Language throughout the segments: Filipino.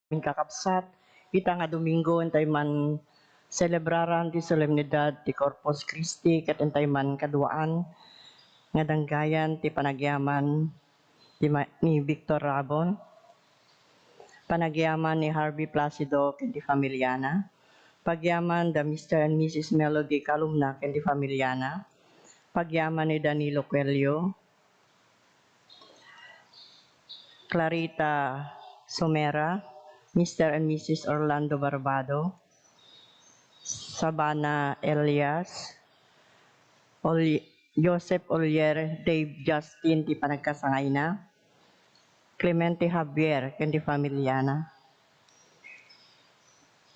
Min kakabsat, ita nga Domingo entay man celebraran ti solemnidad ti Corpus Christi ket entay man kaduaan nga danggayan ti panagyaman ni Victor Rabon, panagyaman ni Harvey Placido ken ti Familiana, pagyaman da Mr. and Mrs. Melody Calumna ken ti Familiana, pagyaman ni Danilo Coelho, Clarita Somera, Mr. and Mrs. Orlando Barbado, Sabana Elias, Joseph Olier, Dave Justin ti panagkasangay na, Clemente Javier ken ti Familiana.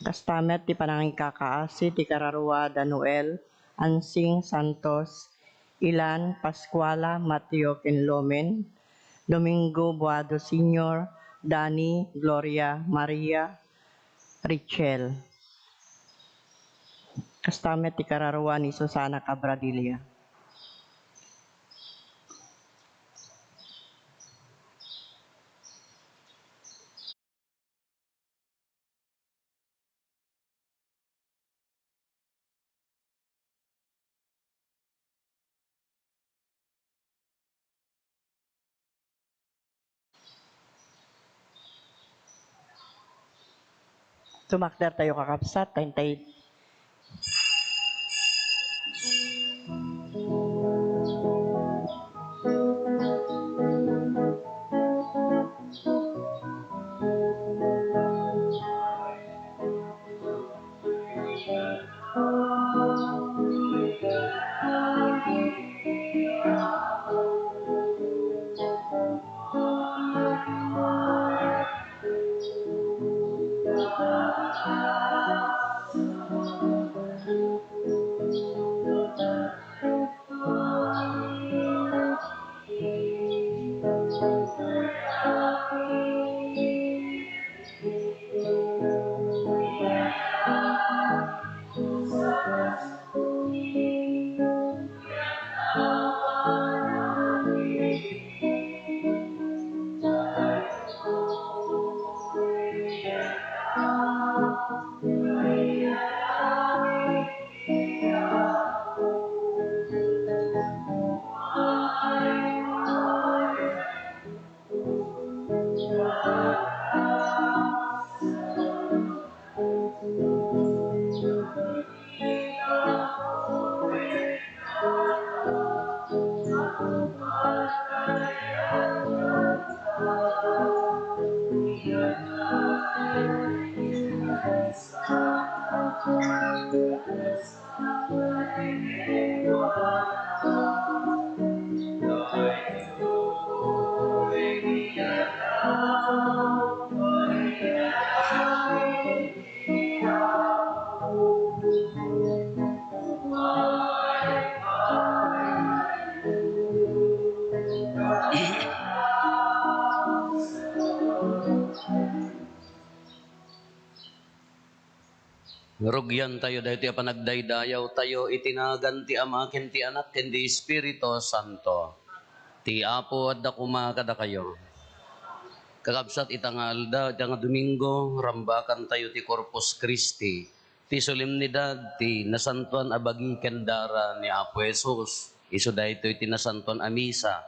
Kastamet ti pananging kakaasi ti Kararua Danuel, Ansing Santos, Ilan Pascuala Mateo ken Lomen, Domingo Buado Sr., Dani Gloria Maria Richel. Kastamet ti Kararua ni Susana Cabradilla. Tumakder tayo kakabsat, tay Rugyan tayo dahil ti panagdaydayaw tayo itinagan ti Ama ken ti Anak ken ti Espiritu Santo. Ti Apo adda kumakada kayo. Kakabsat itangalda nga Domingo rambakan tayo ti Corpus Christi. Ti solemnidad ti nasantuan abagi ken dara ni Apo Jesus. Isu daytoy ti nasantuan a misa.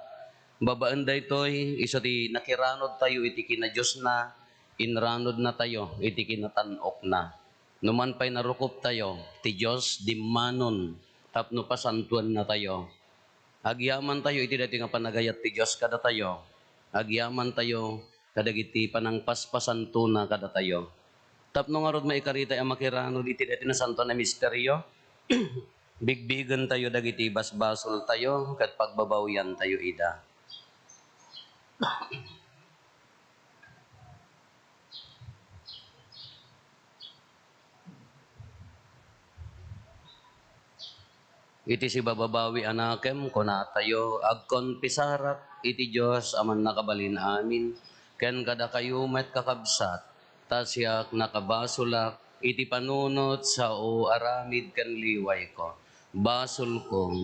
Babaan daytoy isu ti nakiranod tayo iti kina Dios na inranod na tayo iti kinatanok na. Numan pa'y narukop tayo, ti Diyos dimmanon, tapno pasantuan na tayo. Agyaman tayo, iti dati nga panagayat ti Diyos kada tayo. Agyaman tayo, kadagiti panang paspasanto na kada tayo. Tapno nga rod maikarita ang makiranod, iti dati na santo na misteryo. Bigbigan tayo, dagiti basbasol tayo, kat pagbabawyan tayo ida. Iti si bababawi anakem kuna tayo agkon pisarak iti Dios aman nakabalin amin ken kada kayo met kakabsat tasyak nakabasulak iti panunot sa o aramid ken liway ko basul ko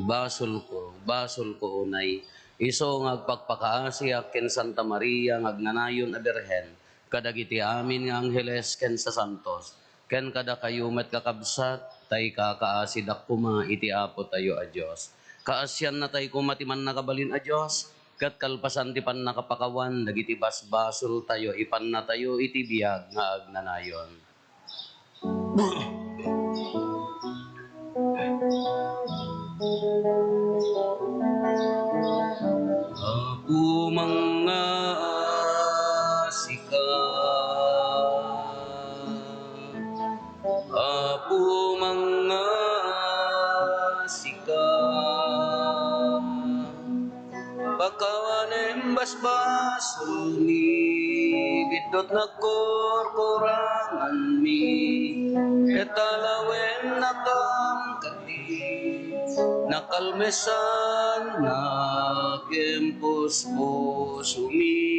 unay iso ngagpakpakaasiak ken Santa Maria ngagnanayon a Birhen kadagiti amin nga angheles ken sa santos, ken kada kayo met kakabsat, tay kakaasidak kuma iti apo tayo a Diyos. Kaasyan na tay kumatiman nakabalin a Diyos, kat kalpasan ti pan nakapakawan, dagiti basbasol tayo, ipan na tayo iti biyag nga agnanayon. Apo mga asika, apo mga asika, pagkawanem basbasol mi, bidot nagkorkorangan mi, ketalawen nakangkati, nakalmesan na kempus umi.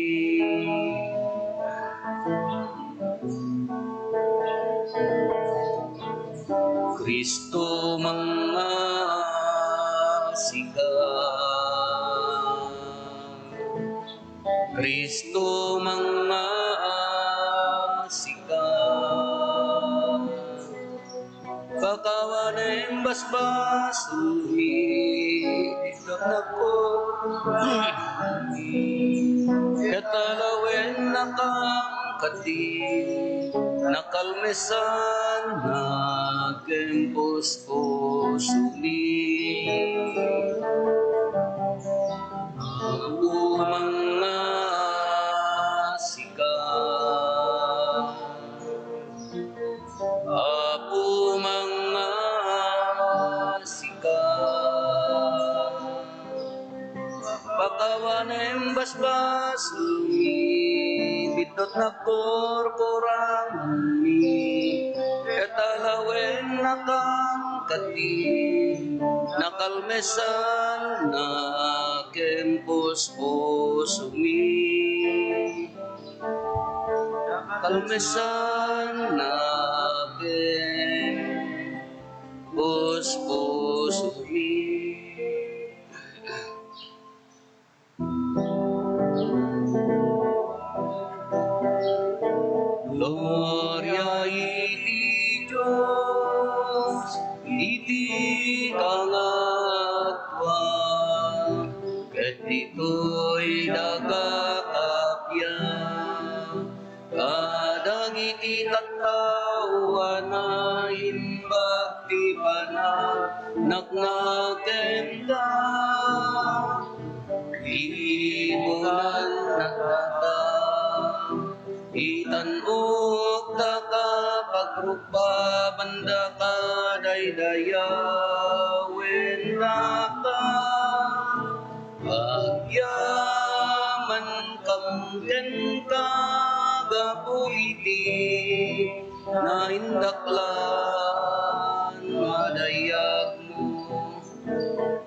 Kristo mga asika, Kristo mga asika, pakawanem basbasuri, ikat na ko, katalawen nakangkati, nakalmesan na kempus ko suli. Ako mga asika, apo mga asika, pakawanem basbasumi, bitot na korkorangan mi, katalawen nakangkati, nakalmesan na kempus pusumi. Kalmesan na kempus pusumi. Gloria iti Diyos, iti kangatwa, ket ito'y nagkakapya, kadang iti tattawa na imbag ti panak na kenda, libunan nagtata, itanok ta ka pagrupa banda ka daydayawen naka, agyaman kamken ka gapuiti na indaklan madayag mo.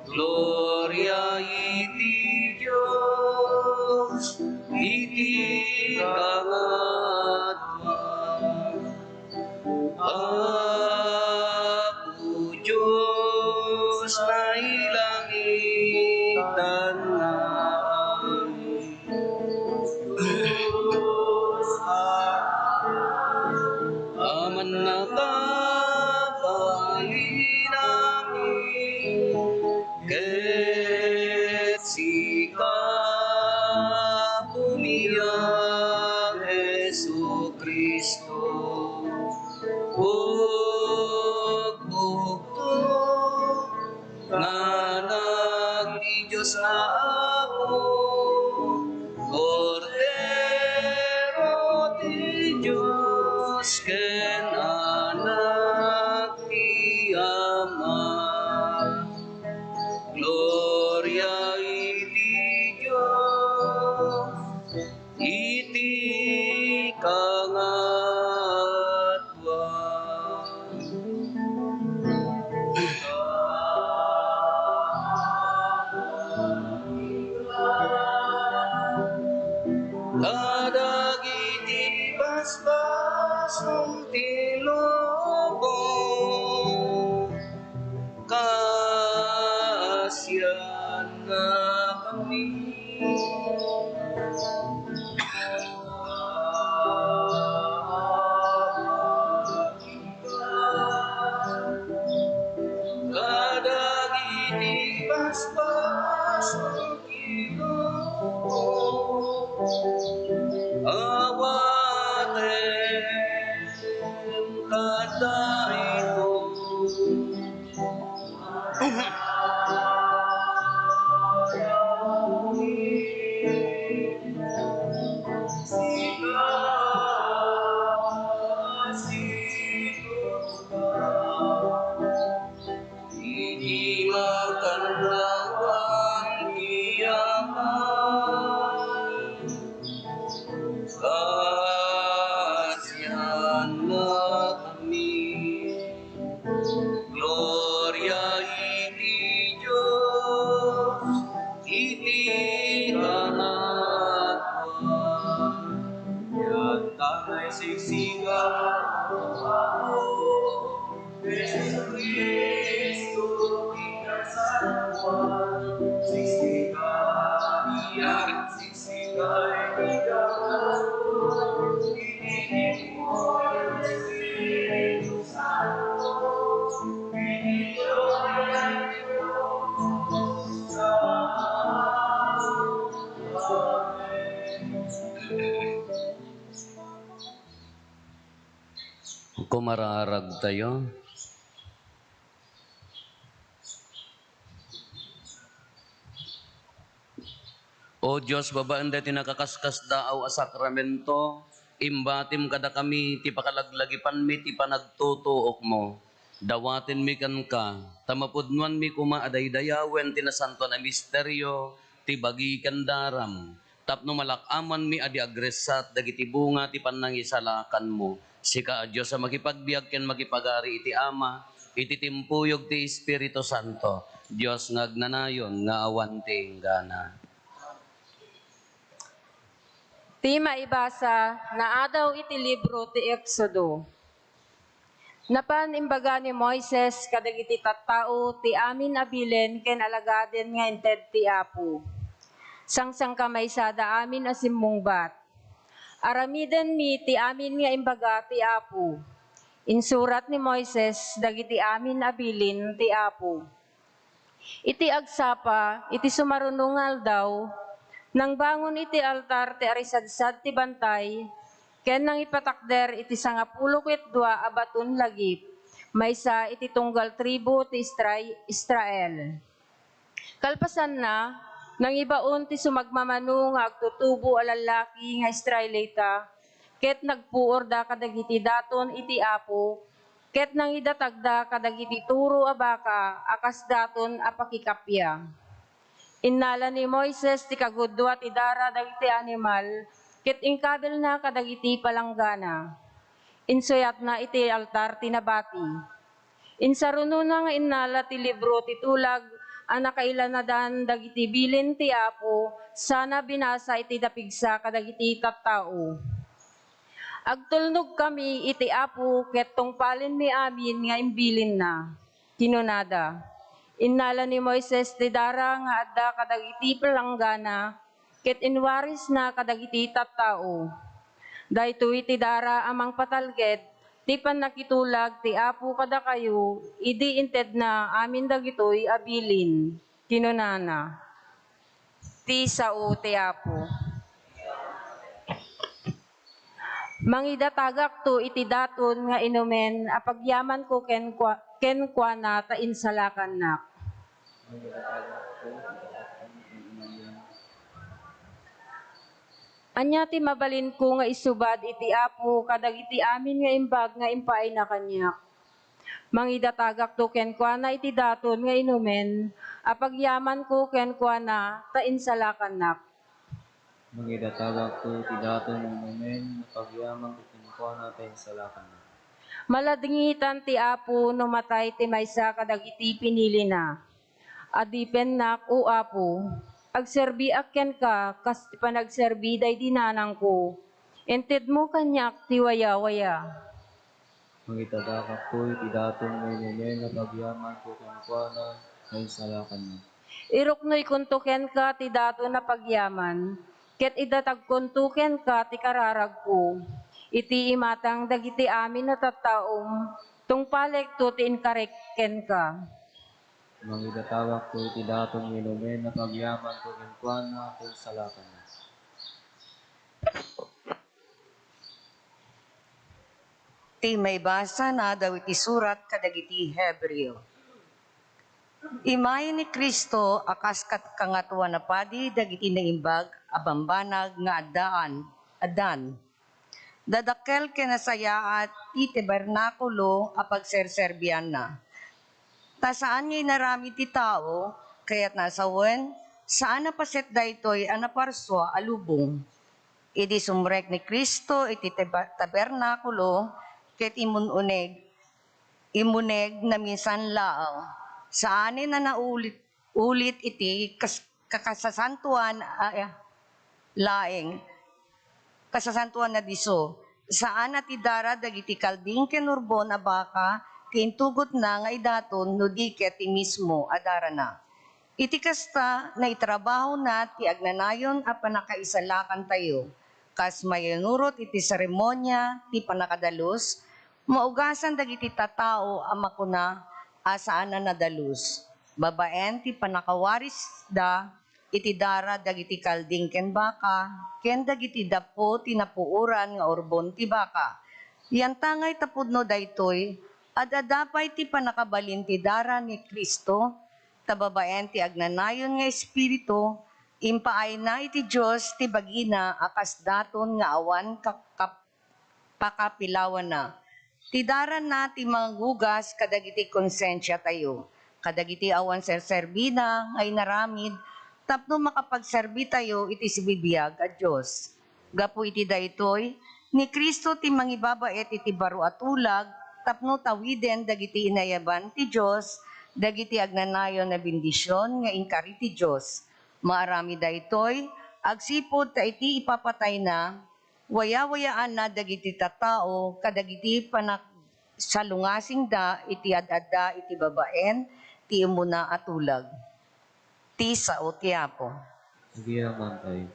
Gloria iti Diyos, iti kangatwa, Apo Diyos na ilangitan namin. Aman na kabali namin, ket sika pumiyang Jesu Kristo, bukto nga nagdi Diyos na ako, Cordero ti Diyos, ken anak ti Ama. Gloria iti Diyos, iti kangatwa. Kadagiti basbasong tilobong, kaasyan na kami. kanay siksikan ako. Jesus Cristo, ikasaluan, siksikan iyan, siksikan iyan, pinigin mo yung Espiritu Santo, pinigyan sa Kumararag tayo. O Diyos, babaan dati nakakaskas daaw a sakramento, imbatim kada kami, ti pakalaglagipan mi, ti panagtutuok mo. Dawatin mi kan ka, tamapudnuan mi kuma adaydayawen, tinasanto na misteryo, ti bagi kandaram. Tapno malakaman mi adi agresat, dagiti bunga, ti panangisalakan mo. Sika a Diyos sa makipagbiag ken makipagari iti Ama, iti timpuyog ti Espiritu Santo. Diyos ngagnanayon nga awan ti gana. Ti maibasa na adaw iti libro ti Exodo. Napan imbaga ni Moises kadagiti tattao ti amin abilen ken alagaden nga inted ti Apo. Sangsang kamaysada amin asimmungbat. Aramiden mi ti amin nga imbaga ti Apo. Insurat ni Moises dagiti amin abilin ti Apo. Iti agsapa, iti sumarunungal daw, nang bangon iti altar ti arisadsad ti bantay, ken nang ipatakder iti 12 abaton lagip, maysa iti tunggal tribo ti Israel. Kalpasan na, nang ibaon ti sumagmamano nga agtutubo a lalaki nga Israelita, ket nagpuor da kadagiti daton iti Apo, ket nang idatagda kadagiti turo a baka, akas daton a pakikapya. Innala ni Moises ti kagudwa ti dara dagiti animal, ket ingkabel na kadagiti palanggana. Insuyat na iti altar ti nabati. Insarununa nga innala ti libro ti tulag, anakailanadan dagiti bilin ti Apo, sana binasa iti dapigsa kadagiti tattao. Agtulnog kami iti Apo, ket tungpalin mi amin nga imbilin na. Kinunada. Innala ni Moises ti dara nga adda kadagiti palanggana, ket inwaris na kadagiti tattao. Daytoy ti dara amang patalged, ti panakitulag ti Apo kada kayo, idi inted na amin dagitoy abilin. Kinunana. Ti sao ti Apo. Mangidatagak to iti daton nga inumen, apagyaman ko ken kuana ta insalakan nak. Anya ti mabalin ko nga isubad iti Apo kadagiti amin nga imbag nga impaay na kanyak. Mangidatagak to ken kuana iti daton nga inumen, apagyaman ko ken kuana ta insalakan nak. Mangidatagak to ti daton ng inumen, napagyaman ko kinukuha natin sa lakan na. Maladingitan ti Apo numatay ti maysa kadagiti pinili na. Adipen nak o Apo, agserbi akken ka kas ti panagserbi day dinanang ko. Ented mo kanyak ti waya-waya. Mangitatagak to ti daton ng inumen, napagyaman ko kinukuha natin sa lakan na. Iruknoy kuntuken ka ti dato na pagyaman, ket idatag kuntuken ka ti kararag ko. Iti imatang dagiti amin na tattaom, tungpalek to ti inkarekken ka. Mangitatagak to ti daton ng inumen, napagyaman ko kinukuha natin sa lakan na. Ti may basa na daw iti surat kadagiti Hebreo. Imay ni Kristo akas kat kangatuan na padi dagiti naimbag abambanag nga adan. Dadakkel kenasayaat ti tabernakulo a pagserserbian na. Ta saan ngay narami ti tao, kaya't nasawen, saan napaset daytoy anaparswa alubong. Idi sumrek ni Kristo iti tabernakulo, ket imuneg na minsan laang. Saanin na ulit iti kakasasantuan laeng, kasasantuan na diso, saan at idara dagiti kalding ken urbon a baka ken tugot na nga idaton no di ket ti mismo adara na. Iti kasta na itrabaho na ti agnanayon a panakaisalakan tayo. Kas mayanurot iti seremonya ti panakadalos, maugasan dagiti tatao a makuna asaan na nadalus. Babaen ti panakawaris da iti dara dagiti kalding ken baka, ken dagiti dapo ti napuuran nga urbon ti baka. Yan tangay tapudno daytoy, adadapay ti panakabalin ti dara ni Kristo, tababaen ti agnanayon nga espiritu, impaay na iti Diyos ti bagina akas daton nga awan pakapilawan na. Ti dara na ti manggugas kadagiti konsensya tayo, kadagiti awan serserbina ngay naramid, tapno makapagserbi tayo iti sibibiyag a Diyos. Gapu iti daytoy, ni Kristo ti mangibabaet iti baro at ulag, tapno tawiden dagiti inayaban ti Diyos, dagiti agnanayon na bendisyon nga inkari ti Diyos. Maarami daytoy, agsipod ta iti ipapatay na, waya-wayaan na dagiti tatao, kadagiti salungasing da, iti adada, iti babaen, ti umuna at ulag. Ti sao ti Apo. Nagyaman tayo.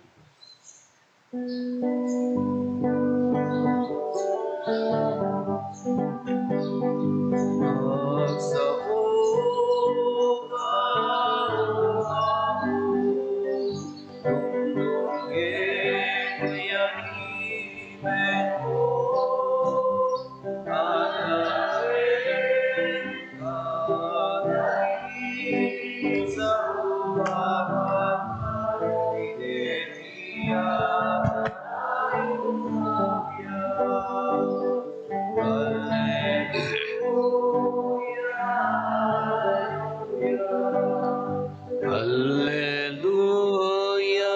Hallelujah,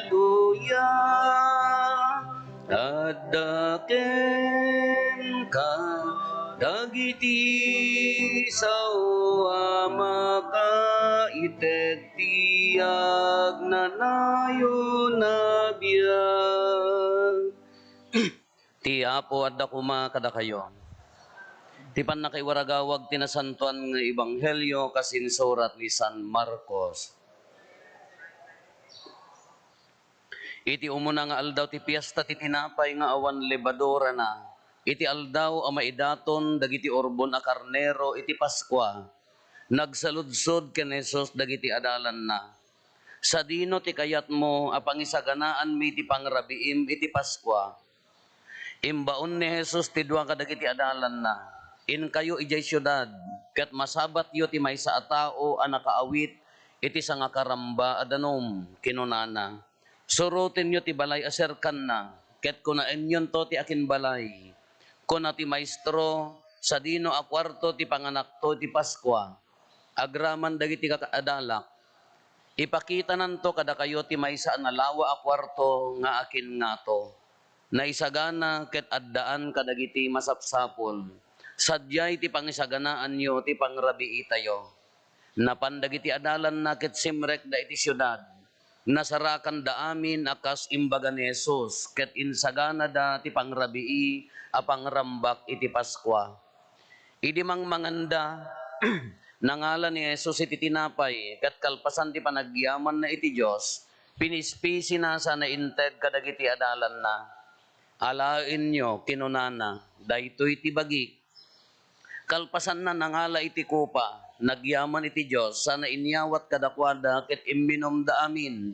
hallelujah. Tadaken ka dagiti sawa makaited tiyag nanayo na biyag. Ti Apo adda kuma kada kayo. Ti panakaiwaragawag tinasantuan nga ebanghelyo kasinsurat ni San Marcos. Iti umuna nga aldaw ti piyesta ti tinapay nga awan lebadora na. Iti aldaw a maidaton dagiti orbon a karnero iti Paskwa. Nagsaludsod ken Jesus dagiti adalan na. Sa dino ti kayat mo a pangisaganaan mi ti pangrabiim iti Paskwa. Imbaon ni Jesus ti duwa kadagiti adalan na. In kayo ijay syudad, ket masabat yo ti maysa a tao a nakaawit iti sanga karamba adanom kinunana. Surutin nyo ti balay aserkan na, ket kunaen yon to ti akin balay. Kuna ti maestro sa dino a kwarto ti panganak to ti Paskwa. Agraman dagiti kakaadalak. Ipakita nanto kada kayo ti maysa na lawa a kwarto nga akin ngato. Naisagana ket addaan kadagiti masapsapol. Sadyay ti pangisaganaan nyo ti pangrabii tayo. Napandagiti adalan na ket simrek da iti syudad. Nasarakan da amin akas imbaga ni Jesus ket insagana da ti pangrabii a pangrambak iti Paskwa. Idi mang manganda nangalan ni Jesus iti tinapay ket kalpasan ti panagyaman na iti Dios pinispisi na sa nainted kadagiti adalan na. Alain nyo kinunana daytoy ti bagi. Kalpasan na nangala iti kupa, nagyaman iti Diyos, sana inyawat kadakwada, ket imbinom da amin.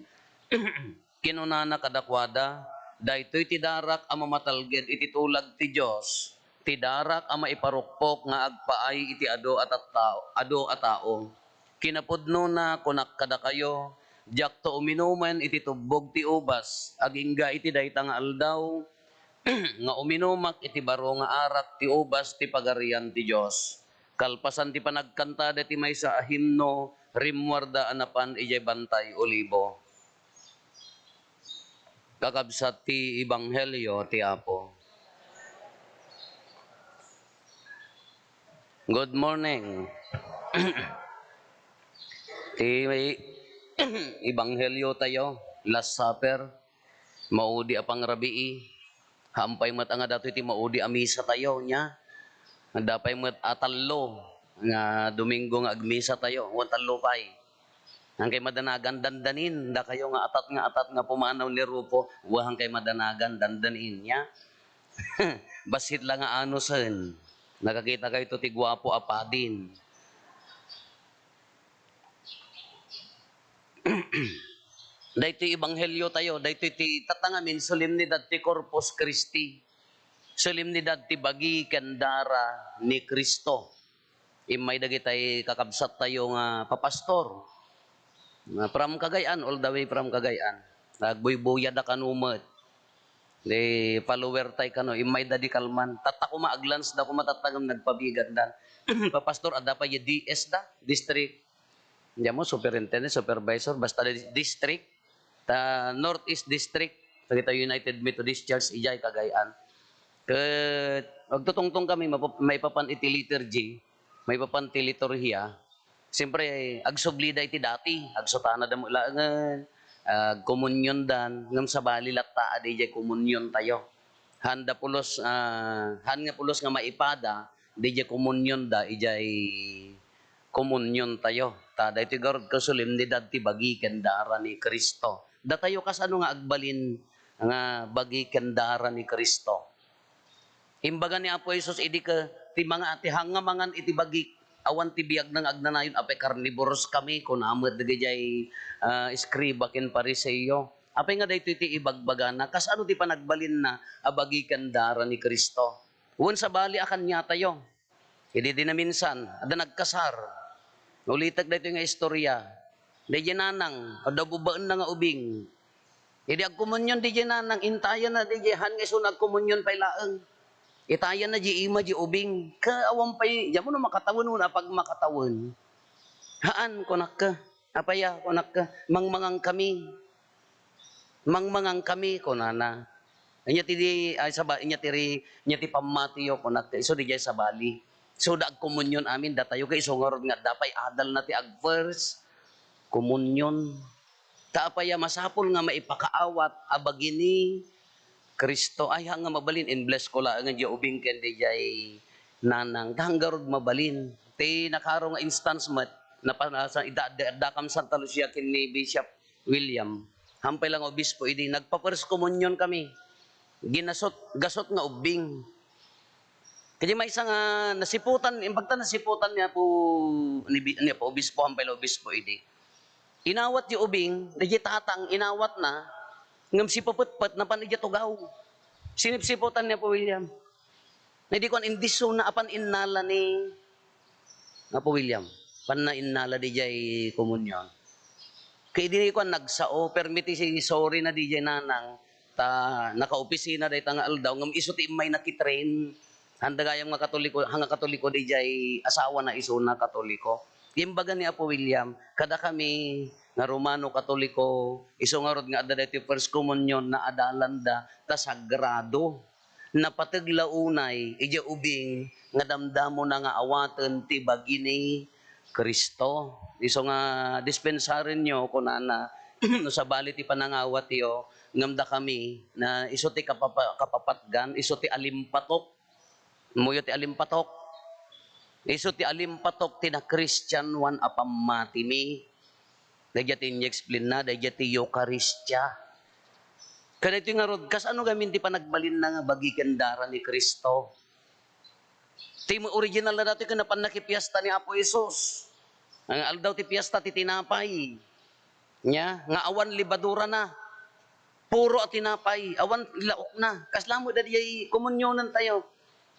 Kinunana kadakwada, daytoy ti darak a mamatalged iti tulag ti Diyos, ti darak a maiparukpok nga agpaay iti ado at tao. Kinapudno na kunak kada kayo, jak to uminuman iti tubog ti ubas, agingga iti dayta nga aldaw, nga uminumak iti baro nga arak ti ubas ti pagarian ti Dios. Kalpasan ti panagkanta ti maysa a himno rimwarda anapan ijay bantay olibo. Kakabsat ti ebanghelyo ti Apo. Good morning. Ti ebanghelyo tayo, Last Supper, maudi a pangrabii. Hampay mat nga dato iti maudi amisa tayo nya. Dapay mat atallo nga Domingo nga agmisa tayo. Wan tallo pay. Ang kay madanagan dandanin. Da kayo nga atat nga pumanaw ni Rupo. Wahang kay madanagan dandanin nya. Basit lang nga ano sen. Nakakita kayo ito ti gwapo apadin. Dahito ibanghelyo tayo, dahito ti tatangamin solemnidad ti Corpus Christi. Solemnidad ti bagi kendara ni Kristo. Imay dagitay kakabsat tayo nga papastor. From Cagayan, all the way from Cagayan. Nagbuybuya da kanumet. Di follower tay kano, imay dadi kalman. Tatako maaglans da ko matatagam nagpabigat dan. Papastor adda pa yung DS da, district. Hindi mo, superintendent, supervisor, basta district. Ta Northeast District, sa kita United Methodist Church, ijay Cagayan. Magtutungtong kami, may papan iti liturgy, may papan iti liturhiya. Siyempre, agsublida iti dati, agsutana da mo ilangan, komunyon dan, ngam sa bali latta, adi jay komunyon tayo. Han nga pulos nga maipada, di jay komunyon da, ijay komunyon tayo. Tada iti garod kasolemnidad ti bagi kendara ni Kristo. Da tayo kasano nga agbalin nga bagi kendara ni Kristo. Imbaga ni Apo Jesus idi ka ti mga ati hangamangan iti bagi awan ti biag nang agnanayon apay carnivorous kami kun amot dagayay iskriba ken pariseyo. Apay nga daytoy ti ibagbagana kasano ti panagbalin na abagi kendara ni Kristo. Wen sa bali akan niya tayo. Idi din na minsan ada nagkasar. Ulitag daytoy nga istorya. Di nanang, kada bubaan na nga ubing. Idi agkomunyon di nanang, intayan na di han nga iso nagkomunyon pay laeng. Itayan na di ima di ubing. Kaawang pay, diyan mo na makatawin mo na pag makatawin. Haan, kunak ka. Apaya, kunak ka. Mangmangang kami. Mangmangang kami, kunana. Inya ti pamatiyo, kunak ka. Iso di sa bali. So, agkomunyon amin, datayo ka iso nga nga dapay adal na ti ag-verse. Komunyon. Kaapaya masapol nga maipakaawat abagini Kristo ay nga mabalin in bless ko lang nga ubing ken di jay nanang hanggarod mabalin. Ti nakaro nga instance mat na panasa idadakam Santa Lucia ken ni Bishop William. Hampay lang obispo idi nagpa-first communion kami. Gasot nga ubing. Kaya may isang nasiputan, imbagta nasiputan niya po niya po obispo hampay lang obispo idi. Inawat yung ubing, nagya tatang, inawat na, ngam si paputpat na panigya tugaw. Sinipsiputan niya po, William. Na di ko indiso na apan innala ni, na po, William, pan na innala di jay komunyon. Kaya di ko nagsao, permiti si sorry na di jay nanang, naka-opisina day tangal daw, ngam iso ti imay nakitrain, handa gayang mga katoliko, hanga katoliko di jay asawa na iso na katoliko. Imbaga ni Apo William, kada kami nga Romano Katoliko, iso nga rod nga adda daytoy first communion na adalanda ta sagrado. Napataglaunay ija ubing nga damdamo na nga awaten ti bagini Kristo. Iso nga dispensarin nyo kunana no sa bali ti panangawat yo ngamda kami na iso ti kapapatgan, iso ti alimpatok. Muyo ti alimpatok. Iso ti alimpatok ti na Christian one apamati mi. Dagya ti explain na, dagya ti Eucharistia. Kada ito nga rod, kas ano gamin ti panagbalin na nga bagi kendara ni Kristo. Ti original na dati ka na panakipiyasta ni Apo Isos. Ang aldaw ti piyesta ti tinapay. Nya, nga awan libadura na. Puro at tinapay, awan laok na. Kaslamo dadi komunyonan tayo.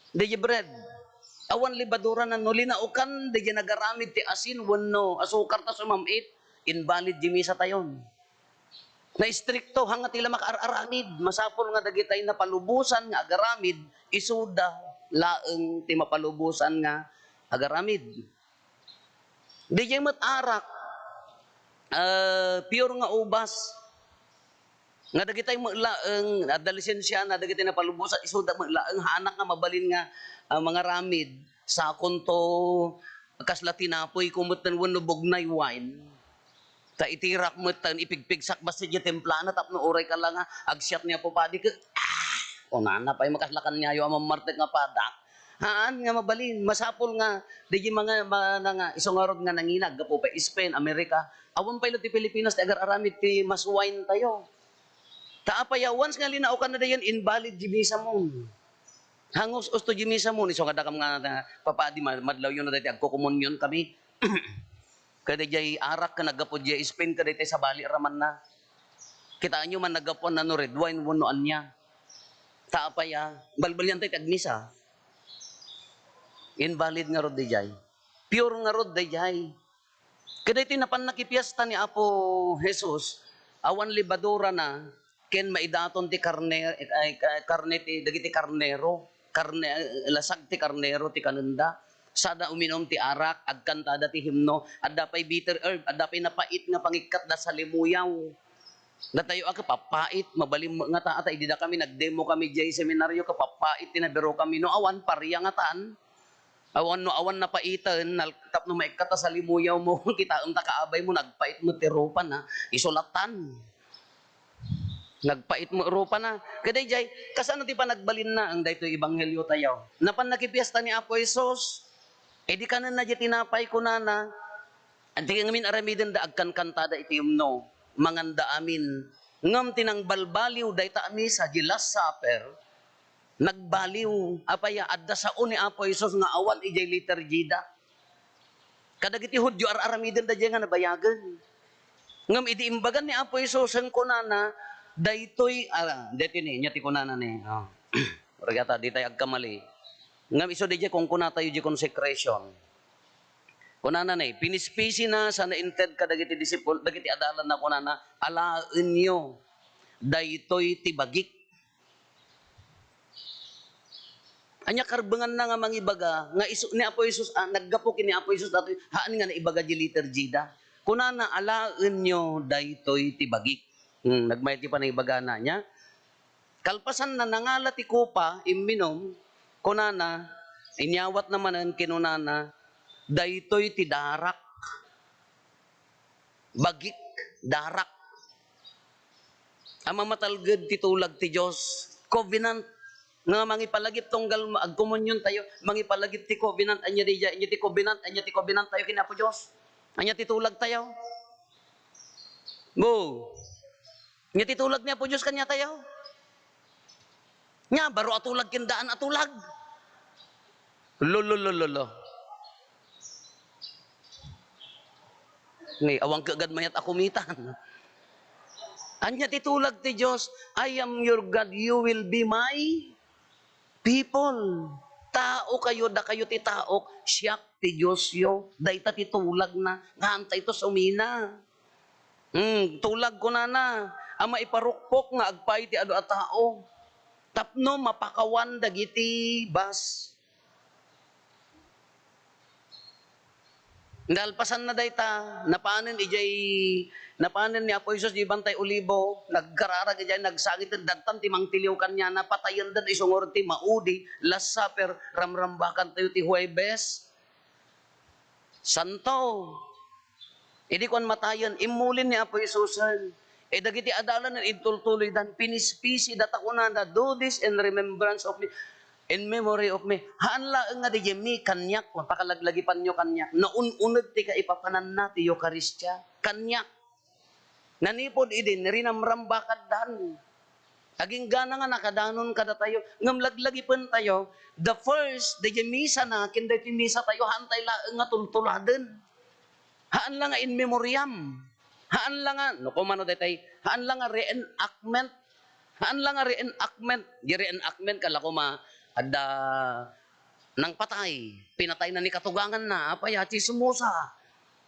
Dadi bread. Awan libadura na no linaukan di nagaramid ti asin wenno asukar ta sumamit invalid di misa tayon. Na istrikto hanga tila makaararamid masapol nga dagitay na palubusan nga agaramid isuda laeng ti mapalubusan nga agaramid. Di jay matarak pure nga ubas nga dagitay laeng adda lisensya na dagitay na palubusan isuda laeng hanak nga mabalin nga mga ramid sa konto kasla tinapoy kumutan wenno bognay wine ta itirak metan ipigpigsak basta di templana tapno oray ka lang agsyat niya po padi ka O nanapay makaslakan niya yung amang martek nga padak. Haan nga mabalin, masapol nga, di mga nga, isungarod nga nanginag, gapo pa Spain, Amerika, awan pa ilo ti Pilipinas, ti agar aramid ti maswine tayo. Taapaya, once nga linao ka na dayan, invalid jimisa mo. Hangos usto jimisa mo, iso nga dakam nga papadi, madlaw yun na dati, agkukumunyon kami. Kada jay arak ka nagapod jay Spain, kada jay sa bali raman na. Kitaan nyo man nagapon na no red wine, wunoan niya. Taapaya, balbalyan tayo tagmisa. Invalid nga rod dayjay. Pure nga rod dayjay. Kada ito napan nakipiesta ni Apo Jesus, awan libadura na, ken maidaton ti karne ti dagiti karnero, lasag ti karnero ti kanunda. Sada uminom ti arak, agkantada ti himno, adda pay bitter herb, adda pay napait nga pangikat da sa limuyaw. Natayo ako papait, mabalim nga ta ata idida kami nagdemo kami jay seminaryo kapapait tinabiro kami no awan pariya nga taan. Awan na paitan, tap no maikata sa limuyaw mo, kita unta kaabay mo, nagpait mo ti rupa na, isulatan. Nagpait mo rupa na. Kaday jay, kasano ti pa nagbalin na ang dayto ebanghelyo tayo. Napan nakipiesta ni Apo Jesus, di kanan na jay tinapay ko na, anti ngamin aramiden da agkan kantada iti umno, manganda amin, ngam tinang balbaliw dayta ami sa Last Supper, nagbaliw apaya adda sa ni Apo Jesus nga awan ijay liturgida. Kadagiti Hudyo aramiden da jay nga nabayagan. Ngam idi imbagan ni Apo Jesus ang kunana daytoy deti ni nya ti kunana ni. Regata di tay agkamali. Ngam iso di jay kung kunata yu consecration. Kunana ni pinispisi na sa nainted kadagiti disciple dagiti adalan na kunana alaen nyo daytoy ti bagik. Anya karbengan na nga mangibaga nga isu ni Apo Jesus naggapo kini Apo Jesus datoy haan nga naibaga di liturgida. Kunana alaen nyo daytoy ti bagik. Nagmayat ti panaibaga na nya. Kalpasan na nangala ti kopa imminom kunana inyawat namanen kinunana daytoy ti darak. Bagik darak. Ama matalged ti tulag ti Dios covenant nga mangipalagip tunggal agkomunyon tayo, mangipalagip ti covenant, anya ti covenant tayo kina Apo Dios. Anya ti tulag tayo. Bo. Anya ti tulag ni Apo Dios kanya tayo. Nya baro atulag kindaan atulag. Lolo. Ni awang kaagad mayat akumitan. Anya ti tulag ti Dios, I am your God, you will be my people. Tao kayo, da kayo ti tao, siyak ti Diyos yo. Dayta ti tulag na, ngantay to sumina. Tulag ko na. Ama iparukpok nga agpay ti ado a tao. Tapno mapakawan dagiti bas. Nalpasan na dayta, napanen ni Apo Jesus di Bantay Olivo, nagkararag ijay nagsagit dagtan ti mangtiliw kanya napatayan dan isungor ti maudi, Last Supper ramrambakan tayo ti Huwebes. Santo. Idi kon matayan imulin ni Apo Jesus. Dagiti adalan itultuloy dan pinispisi data kunanda, do this in remembrance of me. In memory of me. Haanla nga di jemi kanyak, pakalaglagipan nyo kanyak. Naununod ti ka ipapanan na ti Eucharistia. Kanyak. Nanipod idin, rinamrambakad dan. Aging gana nga nakadanon kada tayo. Ngamlaglagipan tayo. The first, di misa na, kinday ti misa tayo, hantay laeng nga tultuladen. Haan lang nga in memoriam. Haan lang nga, no kumano detay, haan lang nga reenactment. Haan lang nga reenactment. Di reenactment, kala ko ada nang patay, pinatay na ni katugangan na, apaya, chismosa,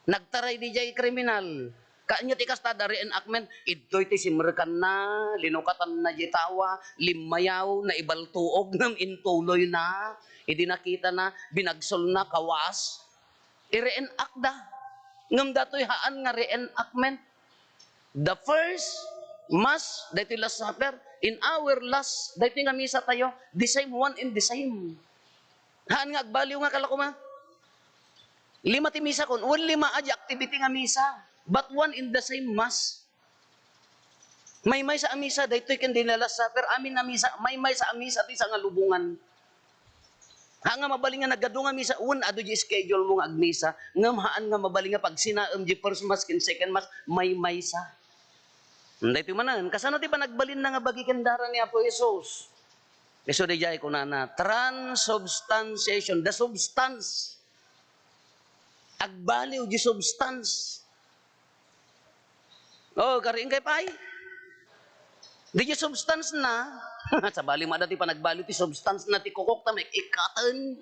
nagtaray di jay kriminal, kanya ti kastada reenactment, idtoy ti simrekan na, linukatan na jay tawa, limayaw, na ibaltuog, ng intuloy na, idi nakita na, binagsol na, kawas, i-reenact da, ngam datoy haan nga reenactment, the first Mass, dahil Last Supper, in our last, dahil nga misa tayo, the same one in the same. Haan nga, agbaliw nga kalakuma. 5 ti misa kon, 5 aja activity nga misa, but one in the same Mass. May sa amisa, daytoy ken dinalas supper, amin na misa, may sa amisa ti sa nga lubungan. Ha nga mabaling nga nagado nga misa, un ado di schedule mo nga agmisa, nga maan nga mabaling nga pag sinaam di first mass ken second mass, may sa. Daytoy manan, kasano ti pa nagbalin na nga bagi kendara ni Apo Jesus. Eso di jay kunana, transubstantiation, the substance. Agbaliw di substance. Oh, karing kay pay. Di di substance na. Sa bali mo dati pa nagbaliw ti substance na ti kukok ta may ikatan.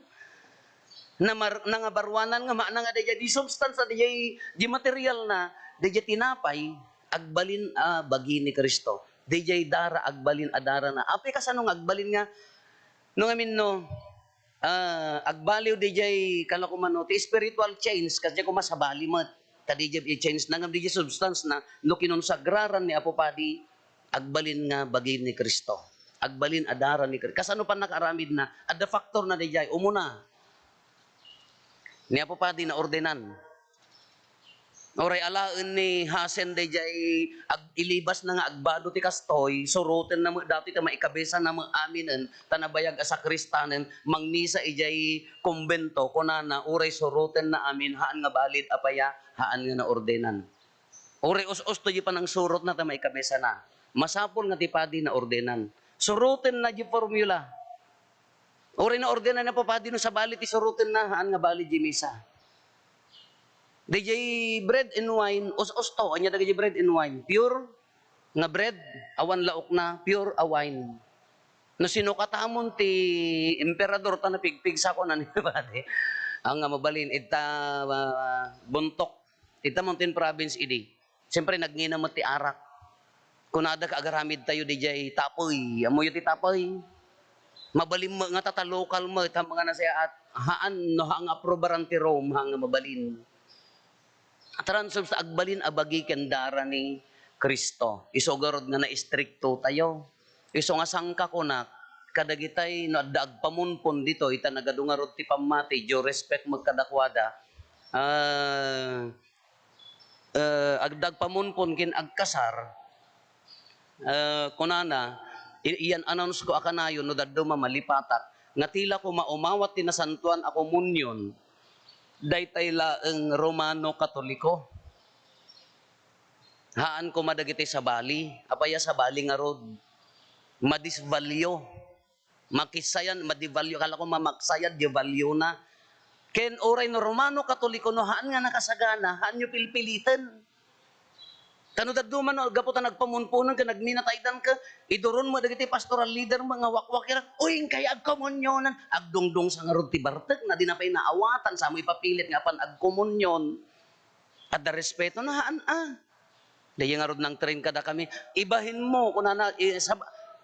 Na nga barwanan nga maana nga di substance na di material na, di tinapay, agbalin bagi ni Kristo. Di dara agbalin adara na. Ape kasano nga agbalin nga, no ngamin no, agbaliw di kalakumano, ti spiritual chains, kasi kung masabali mo, tadi i-change na nga di substance na, no kinonsagraran ni Apo Padi, agbalin nga bagi ni Kristo. Agbalin adara ni Kristo. Kasano pa nakaramid na, at the factor na di umuna, ni Apo Padi na ordenan. Oray alaan ni Hasen de ilibas na nga agbado ti kastoy, surutin na mo dati ta maikabesa na mo aminen, tanabayag sa kristanen, mangmisa ijay kumbento, kunana, oray surutin na amin, haan nga balid apaya, haan nga na ordenan. Oray us-us to pa ng surot na ta maikabesa na. Masapol nga ti Padi na ordenan. Surutin na di formula. Oray na ordenan na po Padi no sa balid, isurutin na, haan nga balid di misa. DJ bread and wine, us-us to, anya dagay bread and wine, pure nga bread, awan laok na, pure a wine. No sinukatamon ti emperador ta napigpig sa ko na ni Padi. Ang mabalin, ita buntok, ita Mountain Province idi. Siyempre nagninamot ti arak. Kunada ka agaramid tayo DJ tapoy, amoy ti tapoy. Mabalin mo nga tata local mo, ita mga nasaya at haan no hang aprobaran ti Rome, hang mabalin. Transub sa agbalin abagi kendara ni Kristo. Isogarod nga na istrikto tayo. Iso nga sangka ko na kadagitay no adda agpamunpon dito ita nagadungarod ti pamati jo respect magkadakwada. Agdag pamunpon kin agkasar. Kunana iyan announce ko akanayon no daddo mamalipatak nga tila ko maumawat ti nasantuan a komunyon. Daytay laeng Romano Katoliko. Haan ko madagiti sa bali, apaya sa bali nga rod. Madisvalyo. Makisayan, madivalyo, kala ko mamaksayan, divalyo na. Ken oray no Romano Katoliko no haan nga nakasagana, haan nyo pilpilitan. Kano dadduman no gaputan nagpamunpunan ka nagminataydan ka iduron mo dagiti pastoral leader mga wakwakira uy kay agkomunyonan agdungdong sa ngarod ti bartek na dinapay naawatan sa mo ipapilit nga pan agkomunyon at da respeto na haan dayi ngarod nang train kada kami ibahin mo kunana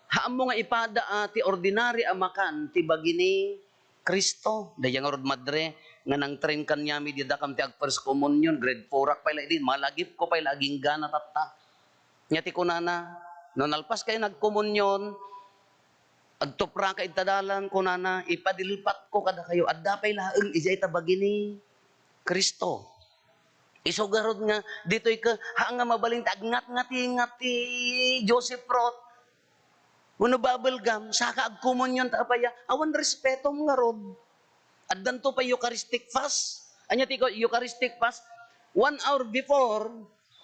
haan mo nga ipada ti ordinary amakan ti bagini Kristo dayi ngarod madre nga nang train kanyami di dakam ti ag first communion grade 4 ak pala din malagip ko pala aging gana tatta nya ti kunana no nalpas kay nagkomunyon agtupra kay tadalan kunana ipadilpat ko kada kayo adda pay laeng ijay tabagi ni Kristo isugarod nga ditoy ka nga mabaling agngat-ngati Joseph Roth uno bubble gum saka agkomunyon ta apaya awan respeto nga rod. Addan to pa Eucharistic fast. Anya ti Eucharistic fast 1 hour before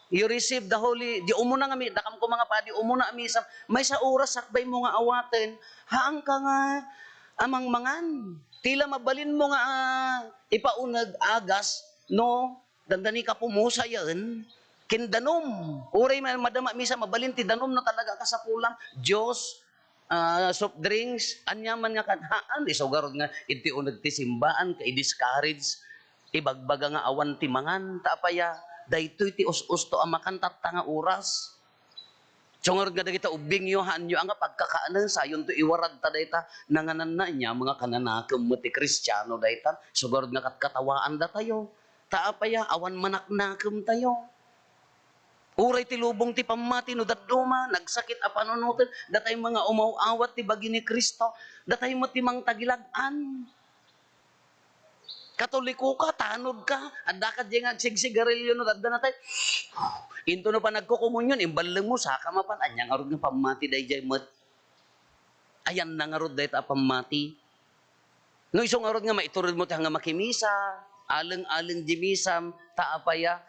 you receive the holy di umuna nga mi dakam ko mga padi umuna misa may sa oras sakbay mo nga awaten haang ka nga amang mangan tila mabalin mo nga ipaunag agas no dandani ka pumusa yan kindanom uray madama misa mabalin ti danom na talaga ka sa pulang Diyos soft drinks, anyaman nga kanhaan, isugarod nga, iti unag ti simbaan, ka i-discourage, ibagbaga nga awan ti mangan, tapaya, daytoy ti us-us to amakan tatanga oras. Tsungarod nga dagita ubing yo, haan yo, ang pagkakaanan, sayon to iwarad ta dayta, nanganan na niya, mga kananakam mo ti Kristiyano dayta, sugarod nga katkatawaan da tayo, taapaya, awan manaknakam tayo. Uray ti lubong ti pamati no dadduma nagsakit a panunutan datay mga umawawat ti bagi ni Kristo datay mo ti mang tagilag-an Katoliko ka, tanod ka, adda ka dyan agsigsigarilyo no, adda na tayo. Into no pa nagkukumunyon, imbalang mo, saka mapan, anyang arod nga pamati day jay mat. Ayan na nga rod day ta pamati. No isong arod nga maiturod mo tayo nga makimisa, alang-alang jimisam, taapaya,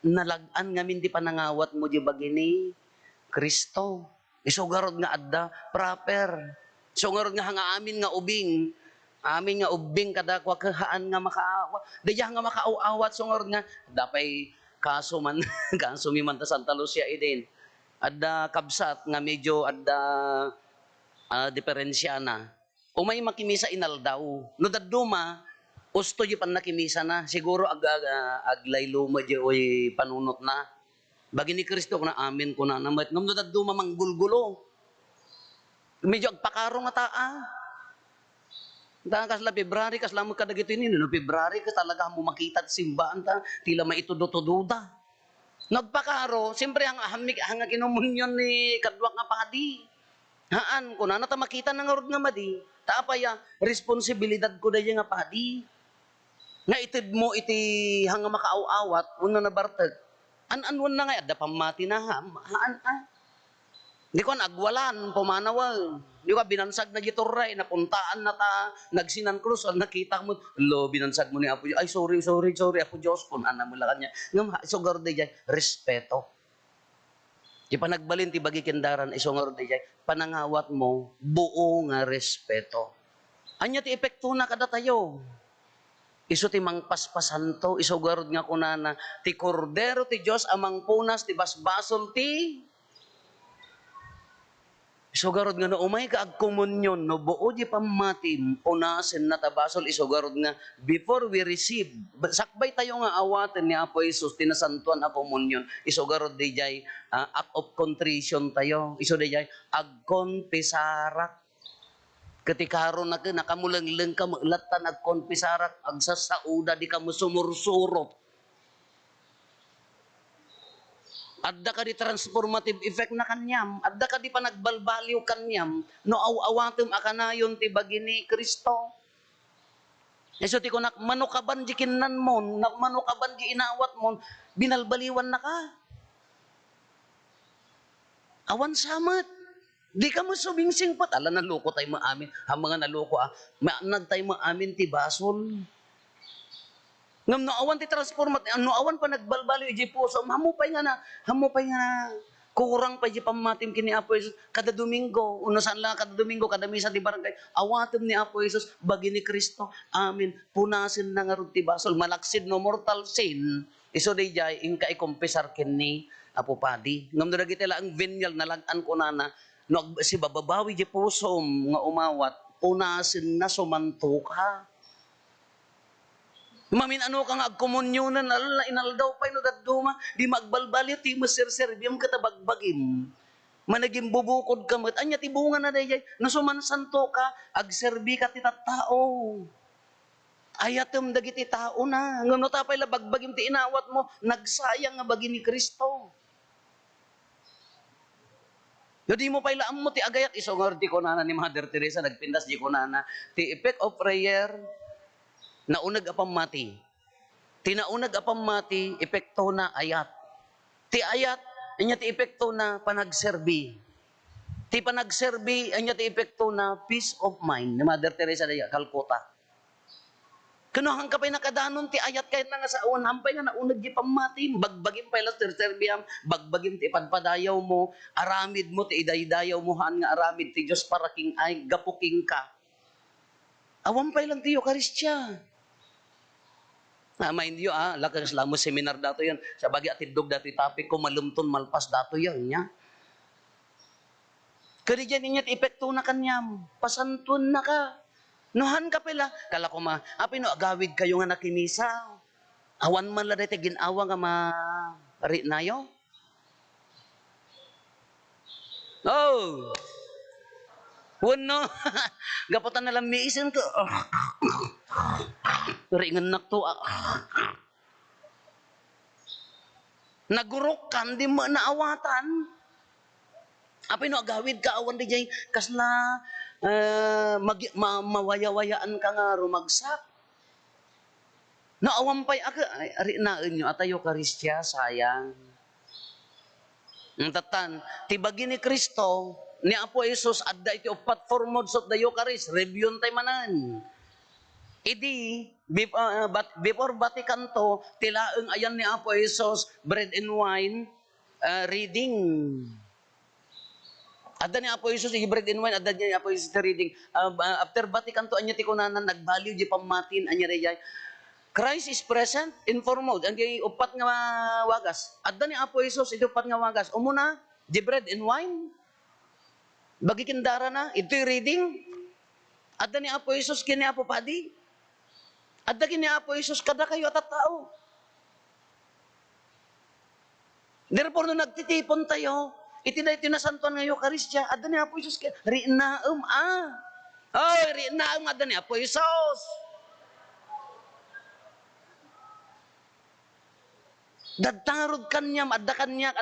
nalagan nga min di panangawat mo di bagini, Kristo. Isong arod nga adda, proper. Isong arod nga hanga amin nga ubing, amin nga ubing kada kwa kahaan nga makaawa. Daya nga makaaawat sungor nga dapay kaso man kaso mi man ta Santa Lucia idin. Adda kabsat nga medyo adda diferensya na. Umay makimisa inaldaw. No dadduma usto di pan nakimisa na siguro aglaylo mo di oy panunot na. Bagi ni Kristo na amin ko na namat ngam no dadduma manggulgulo. Medyo agpakaro nga taa. Kasla February, kasla mo kadagito ini, no February, ka talaga mo makita at simbaan ta, tila maitudo-tududa. Nagpakaro, siyempre hanga kinumunyon ni kadwak nga padi. Haan, kung na ta makita ng arod nga madi, taapaya, responsibilidad ko na nga padi. Nga itid mo iti hanga makaaw-awat, una na bartag. An-anwan na nga, adda pamati na haan. Di ko agwalan, pumanawal. Di ko binansag na gituray, napuntaan na ta, nagsinan krus, nakita mo, lo, binansag mo ni Apo Diyos. Ay, sorry, Apo Diyos, kung ana mo lang kanya. Isungar di dyan, respeto. Di pa nagbalin, ti bagi kendaran, isungar di dyan, panangawat mo, buo nga respeto. Anya ti epekto na kada tayo. Iso ti mangpaspasan to, isugarod nga kunana, ti kordero ti Diyos amang punas, ti basbasol ti isugarod nga no umay ka agkomunyon no buo di pamatim unasen na tabasol isugarod nga before we receive sakbay tayo nga awaten ni Apo Jesus tinasantuan a komunyon isugarod di jay act of contrition tayo iso di jay agkonpesarak ketikaron na ka nakamulangleng ka maglatan agkonpesarak agsasauda di ka mo sumursurot. Adda ka di transformative effect na kanyam. Adda ka di pa nagbalbaliw kanyam. No awatem akanayon ti bagi ni Kristo. Yeso ti ko manukaban di kinnan mo, manukaban di inawat mo, binalbaliwan na ka. Awan samat. Di ka mo subingsing pat. Ala naloko tayo maamin. Ang mga naloko nag tayo maamin ti basol. Ngam no awan ti transformat, no awan pa nagbalbalo iji puso, hamupay nga na, kurang pa iji pamatim kini Apo Jesus, kada Domingo, unasan lang kada Domingo, kada misa di barangay, awatem ni Apo Jesus, bagi ni Kristo, amin, punasin na nga rin ti basol, malaksid no mortal sin, iso di jay, ingka ikumpesar kini Apo Padi. Ngam no dagiti ang vinyal, nalagan ko na no si bababawi iji puso, nga umawat, punasin na sumantuka. Mamin ano kang agkomunyonan, inaldaw pa ino daduma, di magbalbali, ti masirserbiam katabagbagim. Managing bubukod kamot, anya tibunga na dayay, nasumansanto ka, agserbi ka ti tattao. Ayatem dagiti tao na, ngano tapay la bagbagim ti inawat mo, nagsayang nga bagi ni Kristo. Di mo pa ilaam mo ti agayat, isongar ti kunana ni Mother Teresa, nagpindas di kunana, ti effect of prayer, naunag apang mati. Tinaunag apang mati, epekto na ayat. Ti ayat, inya ti epekto na panagserbi. Ti panagserbi, inya ti epekto na peace of mind ni Mother Teresa de Calcutta. Kuno hang kapay nakadanon ti ayat kahit na nga sa awan, hampay nga naunag di pamati, bagbagim pa ilas terserbiam, bagbagim ti ipadpadayaw mo, aramid mo, ti idaydayaw mo, haan nga aramid ti Diyos para king ay, gapuking ka. Awan pa ilang ti Eucharistia. Mind you, lakas lang mo seminar dato yan. Sa bagi atidog dato topic ko, malumton, malpas dato yan niya. Kaya dyan niya, epekto na kanyam. Pasantun na ka. Nuhan ka pala. Kala ko apino, agawid kayo nga nakimisa. Awan man la dito, ginawa nga ri nayo. Oh! Wano, gapatan na lang miisin ko. Ringan na to. Nagurok kan, di mo naawatan. Apay no, agawid ka, awan di jay, kasla, mawaya-wayaan ka nga rumagsak. Naawampay ako, ay, ari na inyo, atayo karistya, sayang. Ang tatan, tibagi ni Kristo, ni Apo Jesus, adda iti upat four modes of the Eucharist, review tayo manan. Idi, before Vatican II, tilaang ayan ni Apo Jesus, bread and wine, reading. Adda ni Apo Jesus, bread and wine, adda ni Apo Jesus reading. After Vatican II, anya ti kunanan, nagbaliw di pamatin, anya rejay. Christ is present in four modes. Ang upat nga wagas. Adda ni Apo Jesus, iti upat nga wagas. Umuna, di bread and wine. Bagi kindara na, ito'y reading. Adda ni Apo Jesus, kini Apo Padi. Adda kini Apo Jesus, kada kayo at tao. Therefore, nung nagtitipon tayo, iti nasantuan ng Eucharistia, adda ni Apo Jesus, rinaam Ay, rinaam adda ni Apo Jesus. Dadtangarod kanyam, adda kanya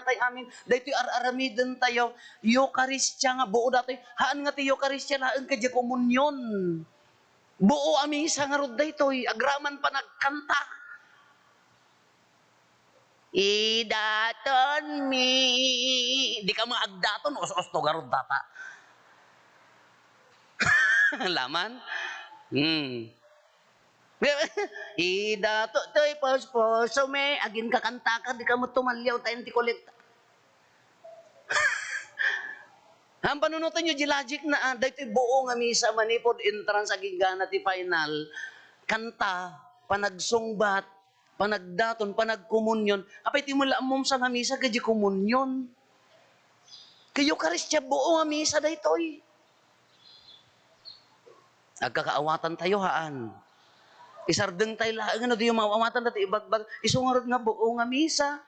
tay amin. Dahito aramiden tayo, Eucharistia nga, buo datoy. Haan nga ti Eucharistia, haan ka di komunyon. Buo ami isa nga rod daytoy, agraman pa nagkanta. Idaton mi. Di ka maagdaton, os-os to garod data. Laman? Idato, to'y poso me, agin kakanta ka, di ka mo tumalyaw tayo, ti kolekta. Ang panunutan nyo, G-Logic na, dahil buo nga misa, manipod, entrance, aging gana, ti final, kanta, panagsungbat, panagdaton, panagkomunyon, apay ti mula mong sa nga misa, kaya komunyon. Kayo Eucharistia, buo nga misa, dahil to'y. Agkakaawatan tayo, haan. Isardeng tayo lang, ano, di yung mawawatan dati ibagbag, isungarod nga buo nga misa.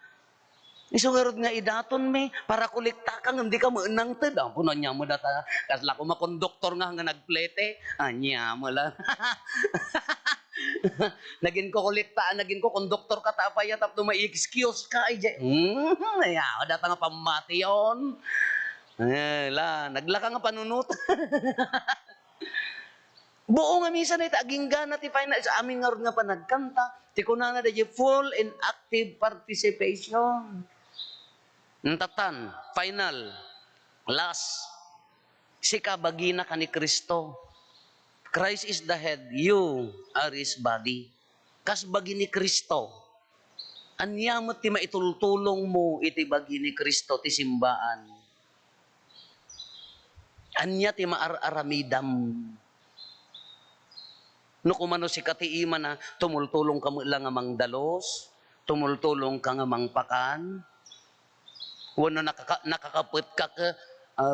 Isungarod nga idaton me, para kulikta kang, hindi ka maunang tad. Ang puno niya mo data, kasla ko makonduktor nga nagplete, anya mo lang. Naging ko kuliktaan, naging ko konduktor ka tapaya, tapos may excuse ka, ay ayaw, data nga pamati yun. Naglaka nga panunut. Buo nga misa na ito, aging gana ti final, sa aming nga pa nagkanta, ti kunana da full and active participation. Tatan, final, last, si kabagina ka ni Kristo. Christ is the head, you are His body. Kas bagi ni Kristo, anya mo ti maitultulong mo iti bagi ni Kristo ti simbaan. Anya ti maararamidam. No kumano si katiiman na tumultulong ka mo lang nga mangdalos, tumultulong ka nga mangpakan, wano nakakapit ka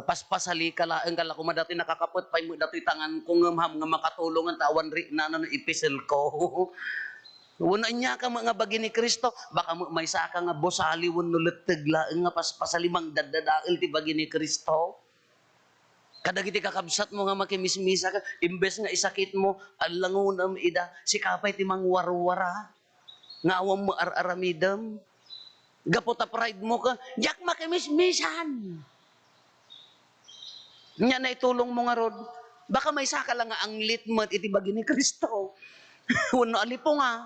paspasali ka laeng kala ko madati nakakapit pay mo datoy tangan kung nga makatulong ang tawan ri na ipisel ko. Wano niya ka mga bagi ni Kristo, baka may saka nga bosali wano leteg laeng nga paspasali mangdadadael ti bagi ni Kristo. Kadagiti kakabsat mo nga makimismisa ka, imbes nga isakit mo, alangon ida, si kapay ti mangwarwara, nga awam mo aramidam, gapota pride mo ka, jak makimismisan. Nya na itulong mo nga rod, baka may saka lang nga ang litmat iti bagi ni Kristo. Wano alipo nga.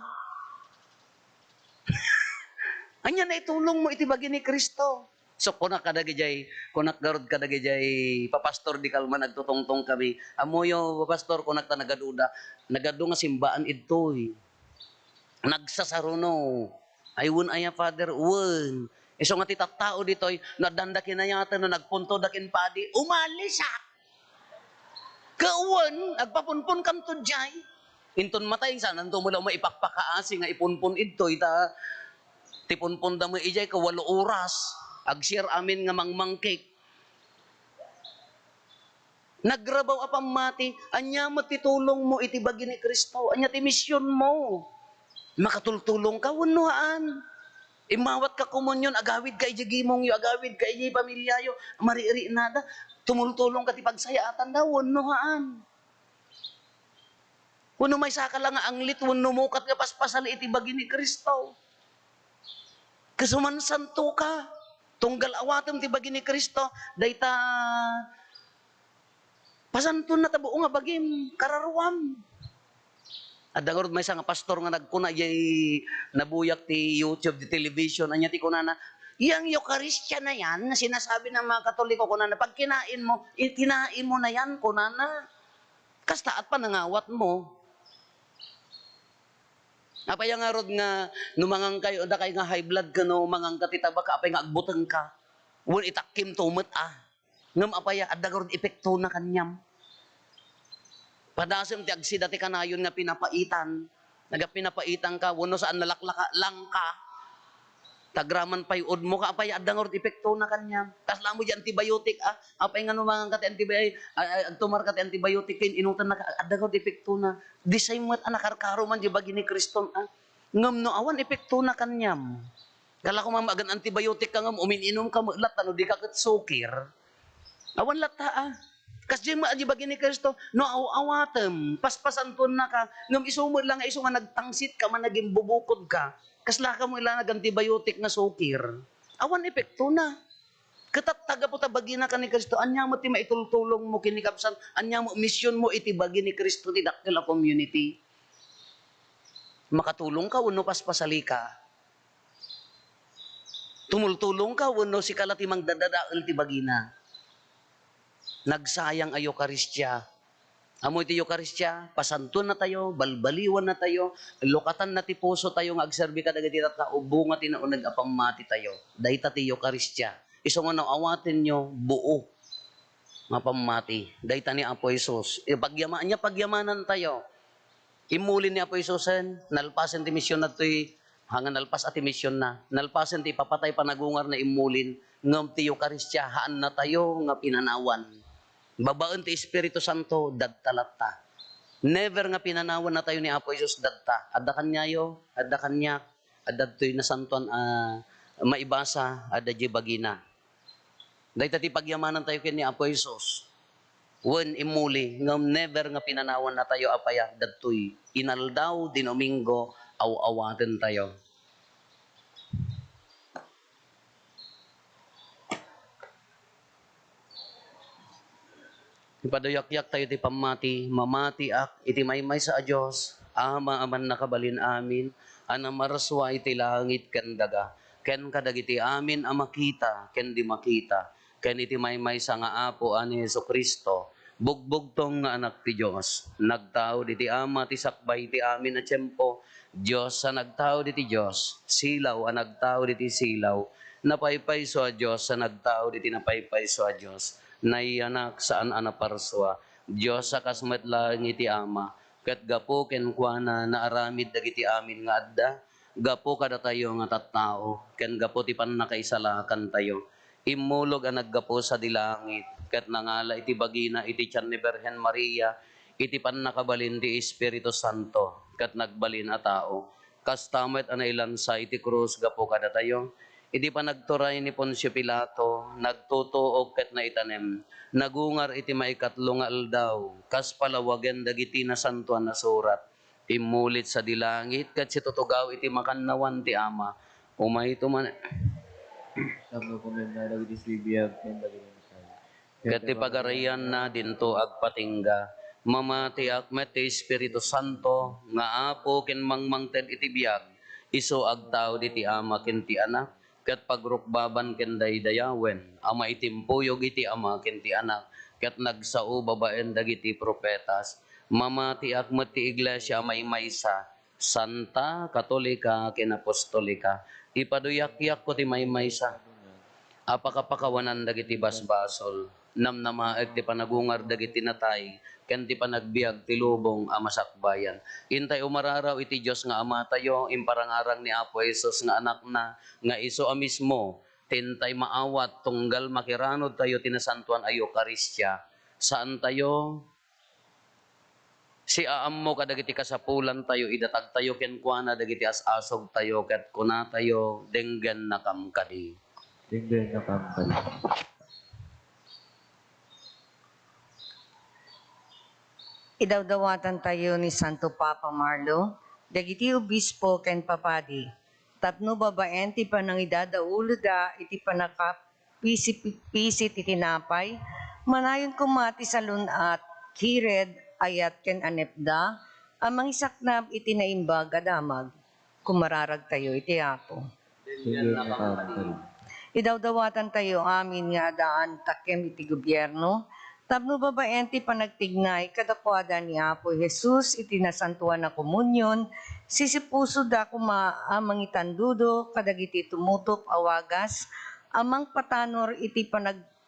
Anya na itulong mo iti bagi ni Kristo. So kunak kadagijay, kunak garod kadagijay, papastor di kalman nagtutungtong kami. Amoyo papastor kunak ta nagaduda, nagadu nga simbaan idtoy. Nagsasaruno. Ay won aya father, won. Iso nga ti tattao ditoy, nadandakin na yata no nagpunto dakin padi, umalis siya. Kauwan, agpapunpun kam to jay. Inton matay sa nanto mo lang maipakpakaasi nga ipunpun idtoy ta tipunpun da mo ijay ka 8 oras. Ag-share amin nga mangmangkik. Nagrabaw apang mati, anya matitulong mo iti bagi ni Kristo, anya ti misyon mo. Makatultulong ka, wanuhaan. Imawat ka komunyon, agawid ka ijagimong yo, agawid ka ijay pamilyayo, mariri nada, tumultulong ka ti pagsayatan daw, wanuhaan. Wano may saka lang nga anglit, wano mukat nga paspasali iti bagi ni Kristo. Kasumansanto ka. Tunggal awatem ti bagi ni Kristo, dayta pasanton na tabuo nga bagim, kararuam. At dagorod may nga pastor nga nagkuna yay nabuyak ti YouTube, ti television, anya ti kunana, yang Eucharistia na yan, na sinasabi ng mga Katoliko, kunana, pag kinain mo, itinain mo na yan, kunana. Kastaat pa nangawat mo. Apay nga rod nga, numangang kayo, da kayo nga high blood ka, no, mangang katitaba ka, apay nga agbutang ka. Wun itakim tumat Ngam apaya, at dagorod epekto na kanyam. Padasem ti agsida ti kanayon nga pinapaitan. Pinapaitan ka, wano saan nalaklaka lang ka. Tagraman pay ud mo ka apay adangor epekto na kanya. Kasla mo di antibiotic apay nga numangan ka ti antibiotic tumar ka ti antibiotic kin inutan na adangor epekto na. Di say met anakarkaro man di bagi ni Kriston ngam no awan epekto na kanyam. Kala ko mamagan antibiotic ka ngam umininom ka lat ano di ka ket sukir. Awan lata Kas di bagi ni Kristo, no awatem, paspasan ton na ka, ngam isumod lang nga iso nga nagtangsit ka, man naging bubukod ka, kasla ka mo ilang antibiotic nga sukir. Awan epekto na. Katat taga po tabagi na ka ni Kristo, anya mo ti maitultulong mo kinikapsan, anya mo mission mo itibagi ni Kristo ti dakila community. Makatulong ka, wano paspasali ka. Tumultulong ka, wano si kalatimang dadadaal ti bagina. Nagsayang ay Eucharistia. Amoy ti Eucharistia, pasanton na tayo, balbaliwan na tayo, lokatan na ti puso tayo nga agserbi ka dagiti tao, bunga ti naunag apamati tayo. Dayta ti Eucharistia. Iso nga awatin nyo, buo nga pamati. Dayta ni Apo Jesus. Pagyamanan tayo. Imulin ni Apo Jesusen, nalpasen ti misyon na to'y hangan nalpas at misyon na. Nalpasen ti papatay panagungar na imulin, ngam ti Eucharistia, haan na tayo nga pinanawan. Babaan ti Espiritu Santo, dadtalata. Never nga pinanawan na tayo ni Apo Jesus dadta. Adda kanyayo, adda kanyak, adda to'y nasantuan maibasa, adda di bagina. Dahil ti pagyamanan tayo kin ni Apo Jesus. When imuli, ngam never nga pinanawan na tayo apaya, dadto'y inaldaw, dinomingo, aw-awaten tayo. Ipadayakyak tayo ti pamati, mamati iti maymay sa Diyos, ama aman nakabalin amin, anamaraswa iti langit ken daga, ken kadagiti amin amakita, ken di makita, ken iti maymay sa nga apo ani Jesucristo, bugbog tong nga anak ti Diyos, nagtao diti ama ti sakbay ti amin na tiyempo, Diyos sa nagtao diti Diyos, silaw ang nagtao diti silaw, napaypay so a Diyos sa nagtao diti napaypay so a Diyos, naianak saan anaparswa, Diyos sa kasmet lang iti ama, kat gapo ken kuana naaramid dagiti amin nga adda, gapo kada tayo nga tattao, ken gapo ti pannakaisalakan tayo, imulog ang naggapo sa dilangit, kat nangala iti bagina iti tiyan ni Birhen Maria, iti pannakabalin ti Espiritu Santo, kat nagbalin a tao, kas tamet anailansa iti krus gapo kada tayo, iti pa nagturay ni Poncio Pilato, nagtutuog ket na itanem, nagungar iti maikatlo nga aldaw, kas palawagen dagiti na santuan na surat, imulit sa dilangit, ket si tutugaw iti makannawan ti ama, umay tuman. Tapno kumen na dagiti sibiyag, ken dagiti misal. Ket ti pagarayan na dinto agpatingga, mamati akmet ti Espiritu Santo, nga apo ken mangmangted iti biyag, iso agtao diti ama ken ti anak, ket pagrukbaban ken daydayawen, ama itimpuyog iti ama ken ti anak, ket nagsao babaen dagiti propetas, mamati akmet ti iglesia maymaysa, Santa, Katolika, ken Apostolika, ipaduyakyak ko ti maymaysa, apakapakawanan dagiti basbasol, namnamaeg ti panagungar dagiti natay, ken ti panagbiag ti lubong a masakbayan. Intay umararaw iti Dios nga ama tayo, imparangarang ni Apo Jesus nga anak na, nga iso a mismo, tintay maawat tunggal makiranod tayo tinasantuan ay Eucharistia. Saan tayo? Si aammo kadagiti kasapulan tayo, idatag tayo ken kuana dagiti asasog tayo, ket kuna tayo denggen nakamkadi. Tingden na kampal. Idawdawatan tayo ni Santo Papa Marlo, dagiti obispo ken papadi. Tapno babaen ti panangidadaulo da iti panakapisit iti napay, manayon kumati sa lunat, kired, ayat ken anepda, Amang isaknab iti naimbag adamag, kumararag tayo iti Apo. Sige na kami. Idawdawatan tayo amin nga adaan takem iti gobyerno, tapno babaen ti panagtignay kadakwada ni Apo Jesus iti nasantuan na komunyon, sisipuso da kuma amang itandudo kadagiti tumutok awagas, amang patanor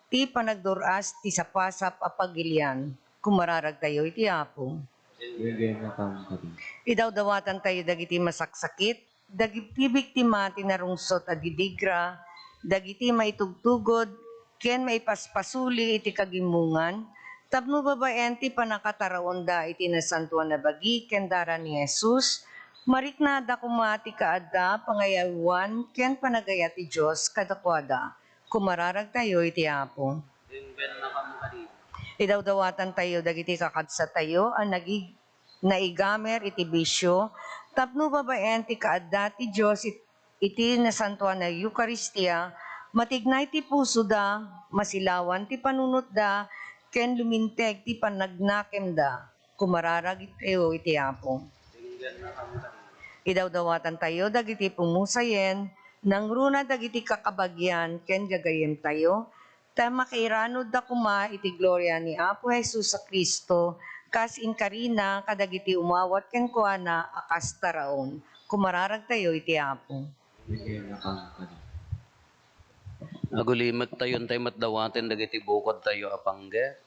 ti panagduras ti sapasap a pagilian. Kumararag tayo iti Apo. Sige na kami. Idawdawatan tayo dagiti masaksakit, dagiti biktima ti narungsot a didigra, dagiti maitugtugod, ken maipaspasuli iti kagimungan, tapno babaen ti panakataraonda iti nasantuan na bagi ken dara ni Jesus, mariknada kuma ti kaadda pangayawan ken panagaya ti Dios kadakwada. Kumararag tayo iti Apo. Idawdawatan tayo dagiti kakadsa tayo ang naigamer iti bisyo, tapno babaen ti kaadda ti Dios iti nasantuan na Eucharistia, matignay ti puso da, masilawan ti panunot da, ken luminteg ti panagnakem da. Kumararag tayo iti Apo. Idawdawatan tayo dagiti pumusayen, nang runa dagiti kakabagyan, ken gagayem tayo, ta makairanod da kuma iti gloria ni Apo Jesus sa Kristo, kas inkarina kadagiti umawat ken kuana akas taraon. Kumararag tayo iti Apo. Sige na kami. Agulimat tayo tayo matdawaten dagiti bukod tayo apangge.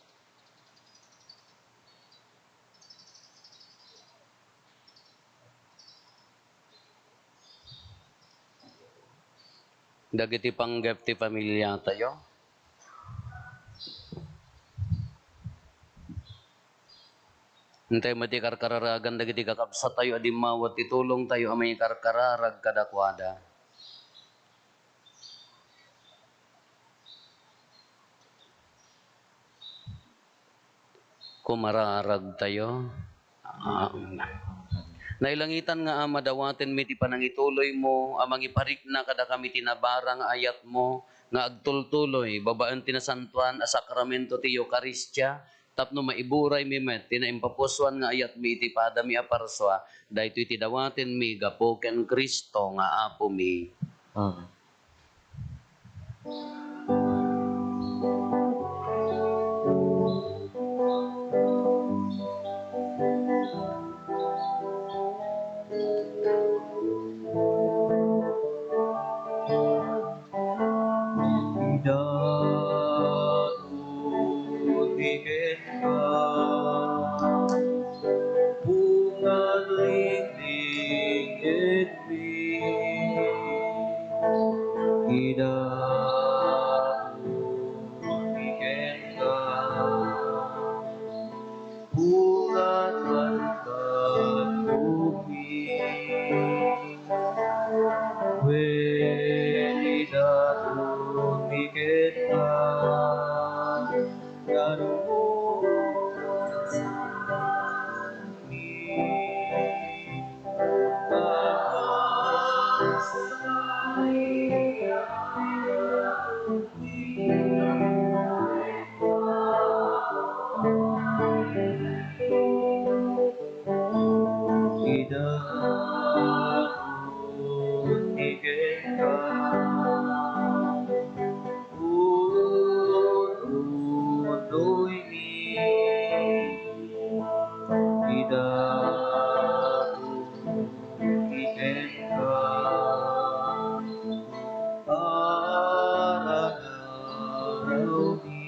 Dagiti panggep ti pamilya tayo. Hintay mati karkararagan dagiti kakabsa tayo adi mawat itulong tayo amay karkararag kadakwada. Kumararag tayo. Nailangitan nga ama dawaten mi ti panangituloy mo amang iparik na kada kami tinabarang ayat mo nga agtultuloy babaan tinasantuan a sakramento ti Eucharistia tapno maiburay mi met tinaimpapuswan nga ayat mi iti padami a parswa daytoy ti dawaten mi gapo ken Kristo nga apo mi. Amen. Idatunikin ka, bungan lingligit mi. Idatunikin ka, bungan pagkatumi. Idatunikin ka, Idatunikin ka, utuloy mi. Idatunikin ka, araw-araw mi.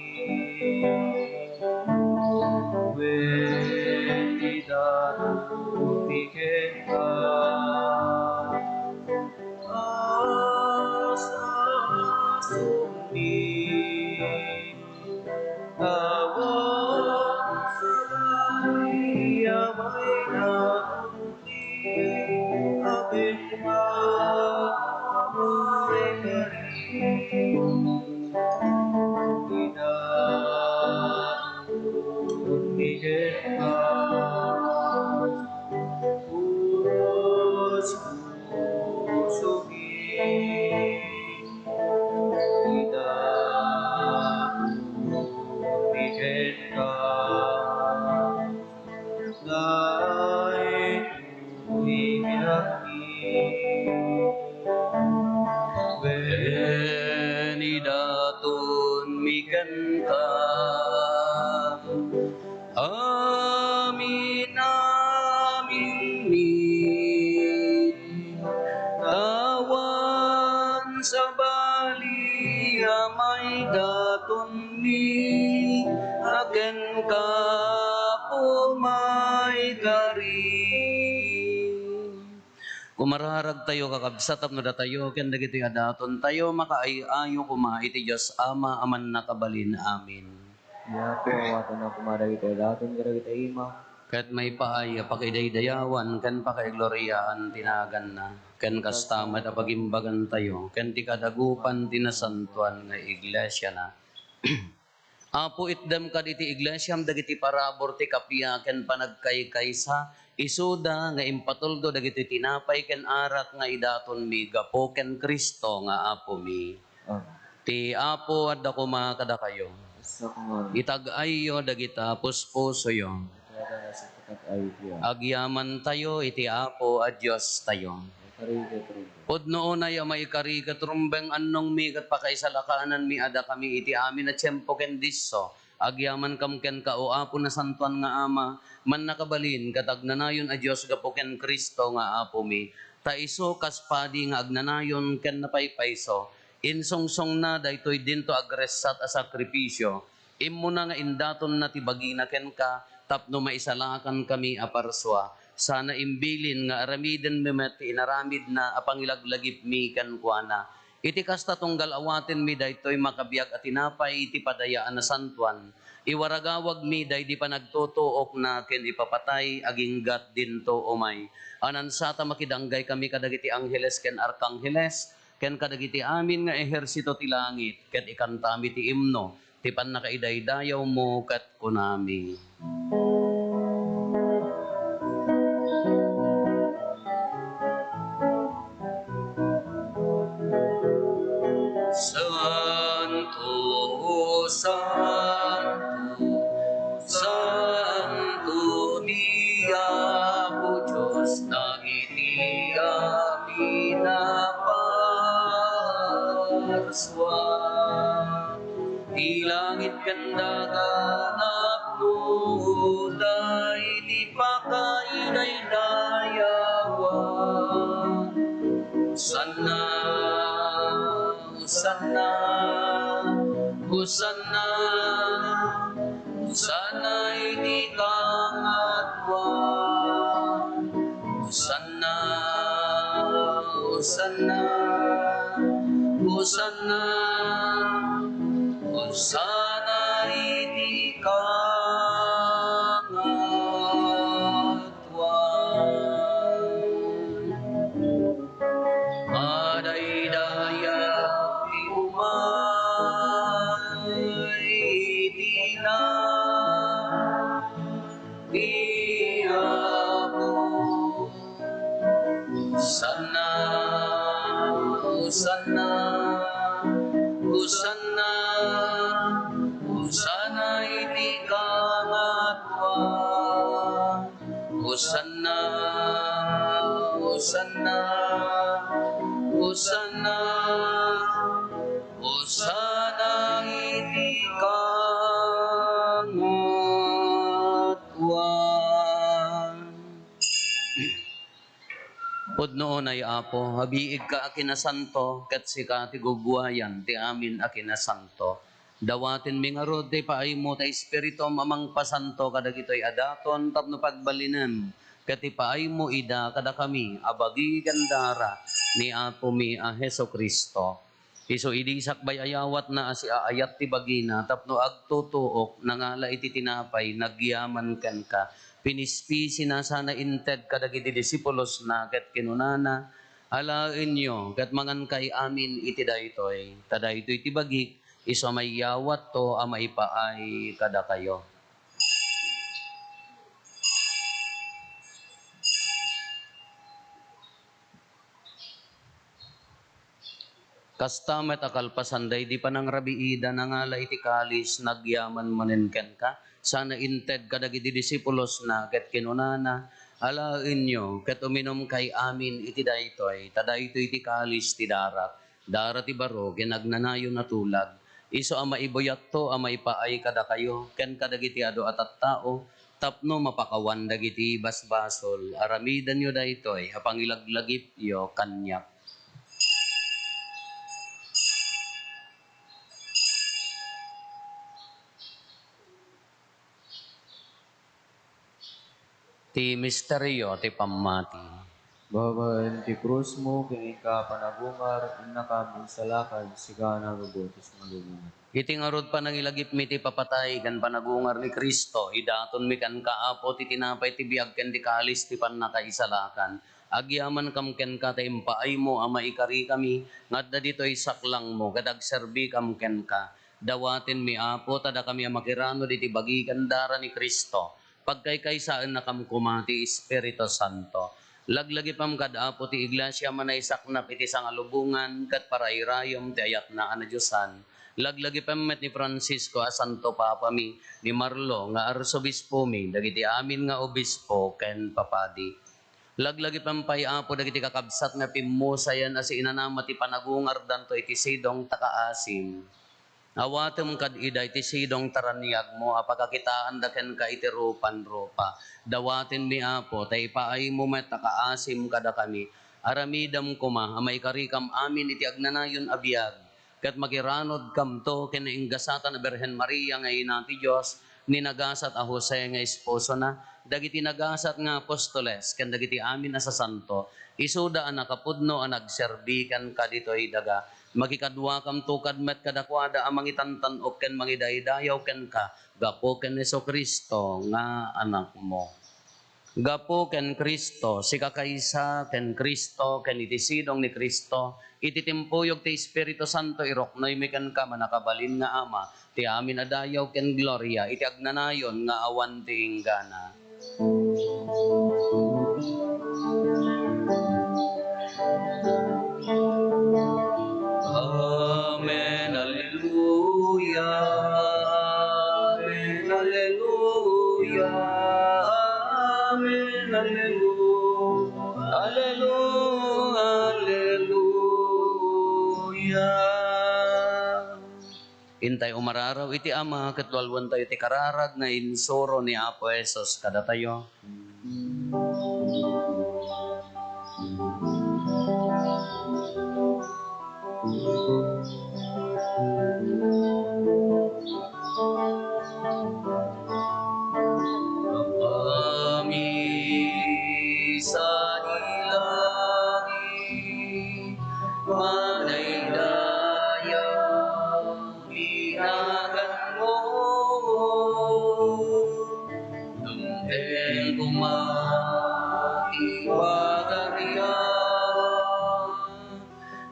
Idatunikin ka, asasumi. Tawag sa'y amay naunti, aking mamay ka rin. Idatunikin ka, puso mi. Idatunikin ka, may kari. Kumararag tayo kakabsat tapno da tayo ken dagiti adaton tayo makaayo kuma iti Dios Ama aman nakabalin. Amin. Ya po, awatan na kumaray tayo daton karag tayo ima. Ket may paay pakidaydayawan ken pakaigloriaan tinagan na ken kastamat apagimbagan tayo ken ti kadagupan tinasantuan nga iglesia na. Apo itdem kad iti iglesyam dagiti parabor ti kapia ken panagkaykaysa isuda nga impatuldo dagiti tinapay ken arak nga idaton mi gapo ken Kristo nga apo mi. Ti apo adda kuma kada kayo. Sa kumaray. Itag-ayo dagita puspusoyo. Kaya sa takat ay tiya. Agyaman tayo iti apo a Dios tayo. Karige. Podno na ya may kari katrumbeng annong mi kat pakaisalakanan mi ada kami iti amin at tiyempo ken disso. Agyaman kam ken ka o apo na santuan nga ama man nakabalin katagnanayon a Dios gapo ken Kristo nga apo mi. Ta iso kaspadi nga agnanayon ken napaypayso. Insongsong na daytoy dinto agresat a sakripisyo. Immo na nga indaton na tibagina ken ka tapno maisalakan kami a parswa. Sana imbilin nga aramiden memet inaramid na apangilaglagip mi kan kuana. Iti kasta tunggal awaten mi daytoy makabiyag at tinapay iti padayaan na santuan. Iwaragawag mi day di pa nagtutuok na ken ipapatay aginggat dinto umay. Anansata makidanggay kami kadagiti angheles ken arkangheles ken kadagiti amin nga ehersito ti langit ket ikantami ti imno ti pannakaidaydayaw mo ket kunami. Santo, Santo, Santo, Diabo Diyos, dagiti amin naparswa. Di langit kandagan apno, day di pakaiday-dayawan. Hosanna, Hosanna, Hosanna, Hosanna iti kangatwan. Hosanna, Hosanna, Hosanna, Hosanna iti kangatwan. Madaydaya ti umay tina ti Apo. Hosanna, Hosanna, Hosanna, Hosanna iti kangatwan. Hosanna, Hosanna, Hosanna, Hosanna iti kangatwan. Pudnoon ay Apo, habiig ka akinasanto, ket sika ti gugwayan, ti amin akinasanto. Dawatin mi nga rod, ti paay mo, ta Espiritu amang pasanto, kadagitoy adaton, tapno pagbalinan, ket ti paay mo ida, kada kami, abagi gandara, ni Apo mi a Heso Kristo. Iso idisak bay ayawat na asi aayat ti bagina, tapno agtutuok, nangala iti tinapay, nagyaman ken ka, pinispisi na sana inted kadagiti disipulos na ket kinunana alaen nyo ket mangan kay amin iti daytoy tadaytoy ti bagik iso mayyawat to a maipaay kada kayo. Kasta met akalpasanday di panang rabiida nangala iti kalis nagyaman manenken ka sana inted kadagiti disipulos na ket kinunana alaen nyo ket uminom kay amin iti daytoy tadaytoy iti kalis ti darat ti baro ginagnanayon na tulag iso a maibuyat to a maipaay kada kayo ken kadagiti adu at tao tapno mapakawan dagiti basbasol aramidan nyo daytoy a pangilaglagip yo kanyak. Ti misteryo ti pammati. Babaen ti krus mo, kini ka panagungar, inakabing salakad, siga nagubutis magugungar. Iti ngarod pa nangilagip mi ti papatay kan panagungar ni Kristo, idaton mi kan kaapo ti tinapay ti biag ken ti kalis ti pannakaisalakan. Agyaman kam ken ka ta impaay mo ama ikari kami, ngadda ditoy saklang mo, kadag serbi kam ken ka. Dawatin mi apo tada kami makirano diti bagi kandara ni Kristo. Pagkaykaysaan na kam kumati Espiritu Santo. Laglagi pam kadapo ti iglesia manaysaknap iti sangalubungan kat parairayom ti ayat na anadyosan. Laglagi pamet ni Francisco a Santo Papa mi, ni Marlo nga arsobispo mi, dagiti amin nga obispo ken papadi. Laglagi pampay apo dagiti kakabsat nga pimusayan as inanama ti panagungar danto iti sidong takaasim. Awatem kad ida iti sidong taraniag mo apakakitaan daken ka iti rupan-rupa. Dawatin mi apo tay paay mo met takaasim kada kami. Aramidam kuma amay karikam amin iti agnanayon abiyag. Kat makiranod kam to kinainggasatan na Berhen Maria nga ina ti Diyos, ninagasat a Jose nga esposo na, dagiti nagasat nga apostoles, ken dagiti amin na sa santo, isuda ang nakapudno ang nagserbi kan kaditoy daga, makikadwa kam tukad met kadakwada ang mangitantan o ken mangidaydayaw ken ka, gapo ken Heso Kristo nga anak mo. Gapo ken Kristo, si kakaysa ken Kristo, ken itisidong ni Kristo, ititimpuyog ti Espiritu Santo, iroknoy mi ken ka manakabalin nga ama, ti amin adayaw ken gloria, iti agnanayon nga awan ti inggana. Amen, Alleluia. Amen, Alleluia. Amen, Alleluia. Alleluia, Alleluia. Intay umararaw iti ama, katwalwan tayo iti kararag na insuro ni Apo Esos kada tayo. Kami sa ilangit, madaydayaw, binagan mo. Dumteng kumati pagarian,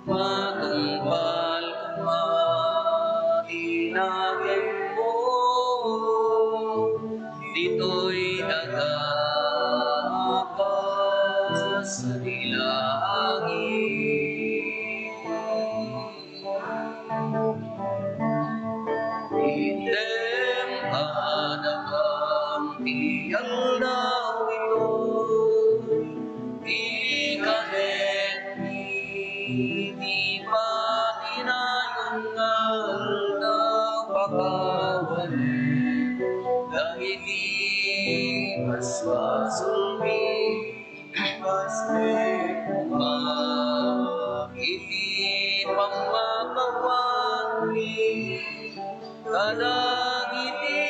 matumbal kumati natin mo. Dito'y dagapas sa dilangit. Item adakan tiyang daw ito'y di kahit di patinayon nga daw pagkawalit. Dagiti paswasulmi, iti pammakawani, kadagiti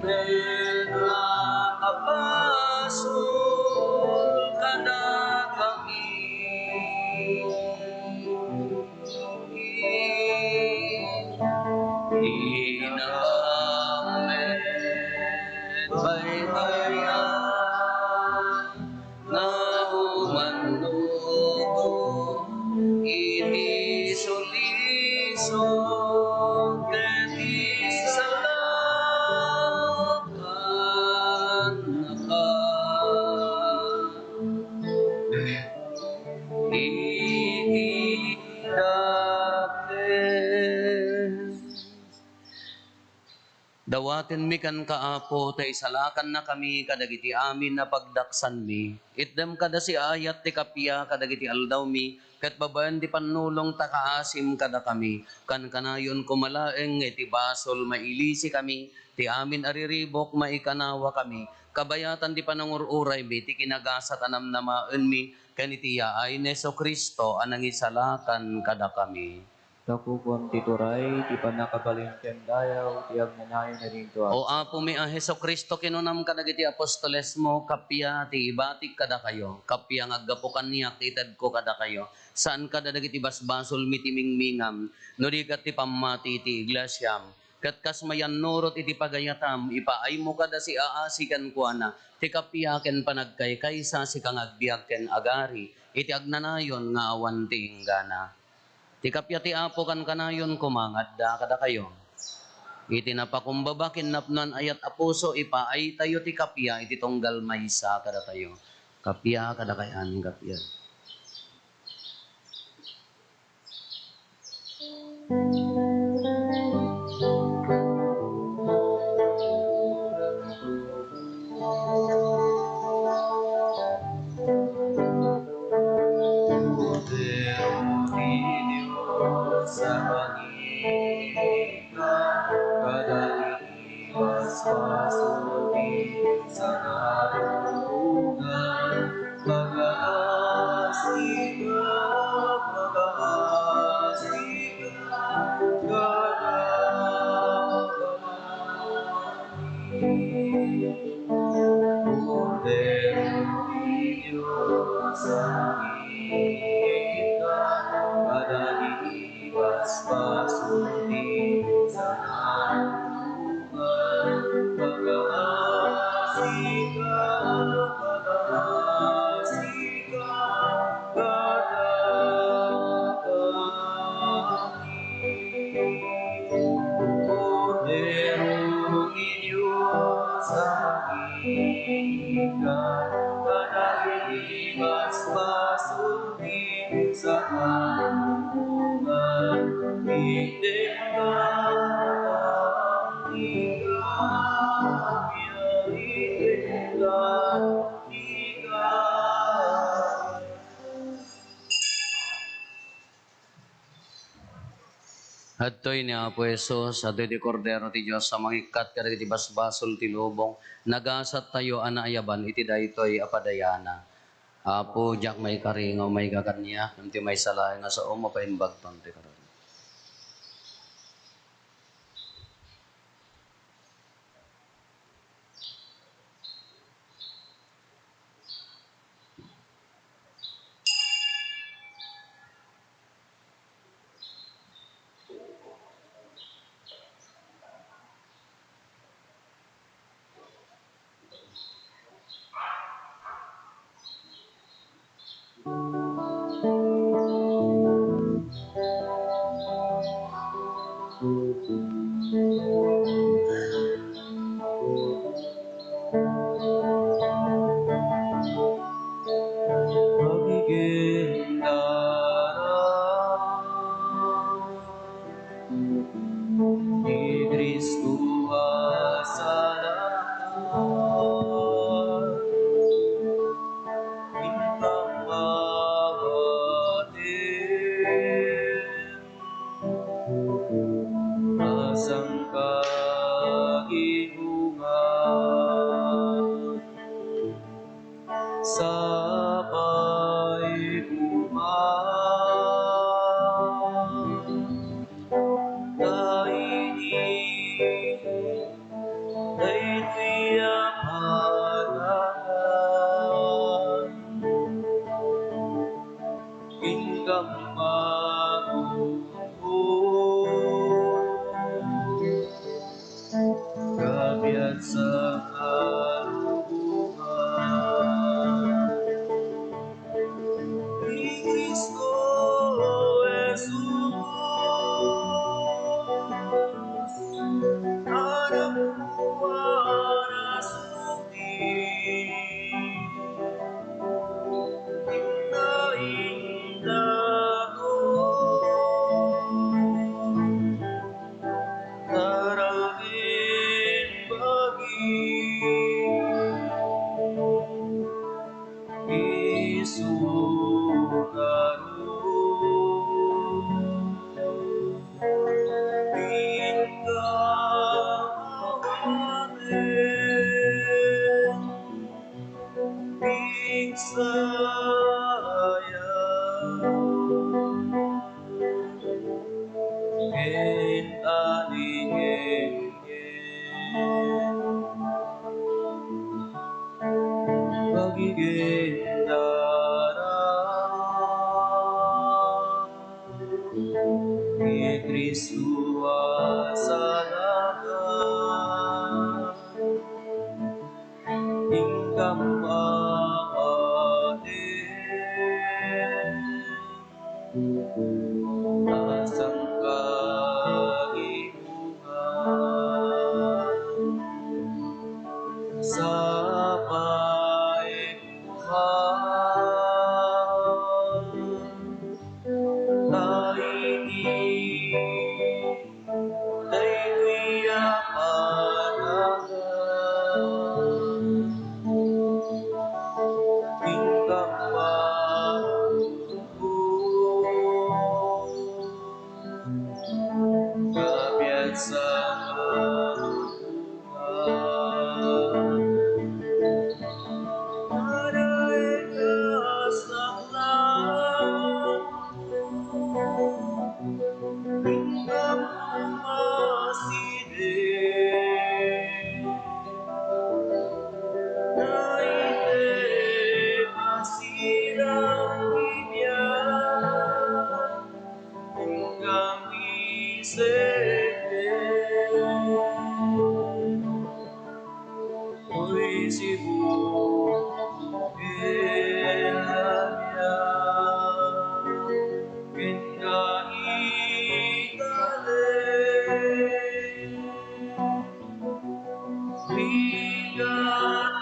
na kapasul kada kami. Inamet baybayan na umandugo iti sulisod keti salakan naka iti dakes. Dawaten mi kan kaapo, tay salakan na kami kadagiti amin na pagdaksan mi. Itdem kada si ayat ti kapya kadagiti aldaw mi, ket babaen ti panulong takaasim kada kami. Kan kanayon kumalaeng iti basol mailisi kami, ti amin ariribok maikanawa kami. Kabayatan ti panangururay mi, ti kinagasat anam namaen mi, ken iti yaay ni Heso Kristo anang isalakan kada kami. Sakukuam tituray, ti panakabalin ken dayaw, ti agnanayon na dito. O apo mi a Heso Kristo kinunam kadagiti apostoles mo, kapya ti ibatik kada kayo, kapya ngaggapukan niya, kitad ko kada kayo, saan kada dagiti basbasol mitimingmingam, no di kat ti pamati ti iglesyam, kat kas mayan nurot iti pagayatam, ipaay mo kada si aasikan kuana, ti kapya ken panagkay kaysa si kangagbiag ken agari, iti agnanayon nga awan ti inggana. Ti kapya ti apo kan kanayon kumangadda kada kayo. Iti napakumbaba kinapnan ayat apuso ipaay tayo ti kapya iti tunggal maysa kada tayo. Kapya kada kayan kapya. Cordero di Dios, sa pangikan, kada iniwas pasuli sa narungan, mag-aasika, kada kamani. Cordero di Dios, sangitan, kada iniwas pasuli sa narungan, mag-aasika, kada kami. Cordero di Dios, sangitan, kada iniwas pasuli sa narungan, itin ka, itin ka. Hadtoy ni Apo Jesus, hadtoy di Kordero ti Diyos sa mangikat kadagiti basbasol ti lubong, nagasat tayo anaayaban iti daytoy apadayana. Apo, jak may karingaw, may gaganya, nanti may salay nga sa umo pa imbagton ti karon. Magiging darang ni Kristo sa lahat, bintang mawatin, asang kagigungan, sabay kumang, kainin, daytoy apanan, ingkang maguhong, kabiyak sa karunungan, ni Kristo Jesus, anak buwan na sumpi, indaing ko, karangin bagi, pagiging darang ni Kristo asalagan hinggang maatin asang kaibuhan sa paibuhan taini daytoy apanagan hinggang matutupon kabiyak sa Maraikas ng langit, hinggang umasidin. Naite masilang ibiyang, hinggang isipin. Hoy sibukin niya, kinaitalin, bigat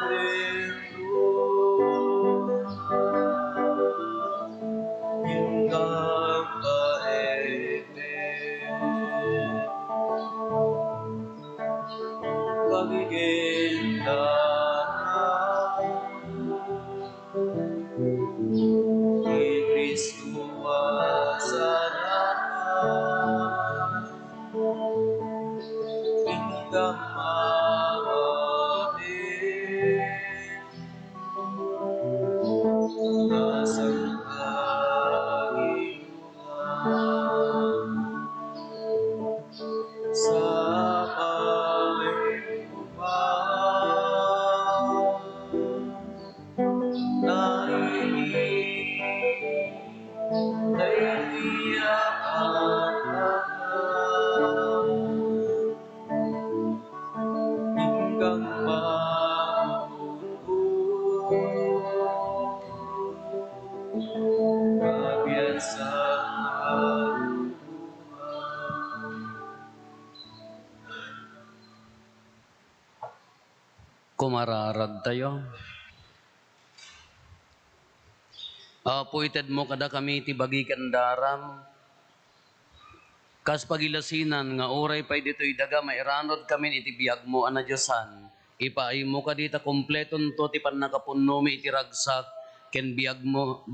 hinggang kaepin. Pagiging darang ni Kristo asalakan hinggang maamin asang kaibuhan sa paibuhan nahiling daytoy apanagan hinggang matutupon kabiyak sa Kumararag tayo. Appointed mo kada kami ti bagikan daram. Kas pagilasinan nga oray pay dito'y daga mairanod kami iti biyag mo ana Diyosan. Ipaay mo ka dita kompleton to ti pannakapunno mi iti ragsak ken biyag mo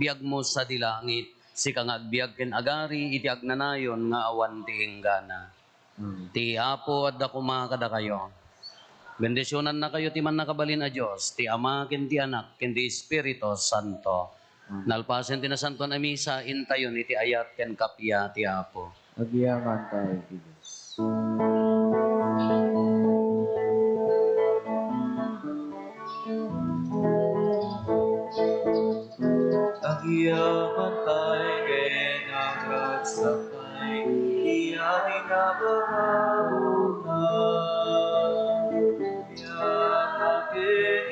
sa dilangit. Si kang agbiag ken agari iti agnanayon nga awan ti hinggana. Ti Apo at dakuma kada kayo. Bendisyonan na kayo ti man nakabalin a Diyos, ti Ama ken ti Anak ken ti Espiritu Santo. Nalpasen ti nasanton a misa intayon iti ayat ken kapya ti Apo. Agyaman tayo, Diyos. Agyaman tayo ken agragsakay, iyami na barahuna. Agyaman ken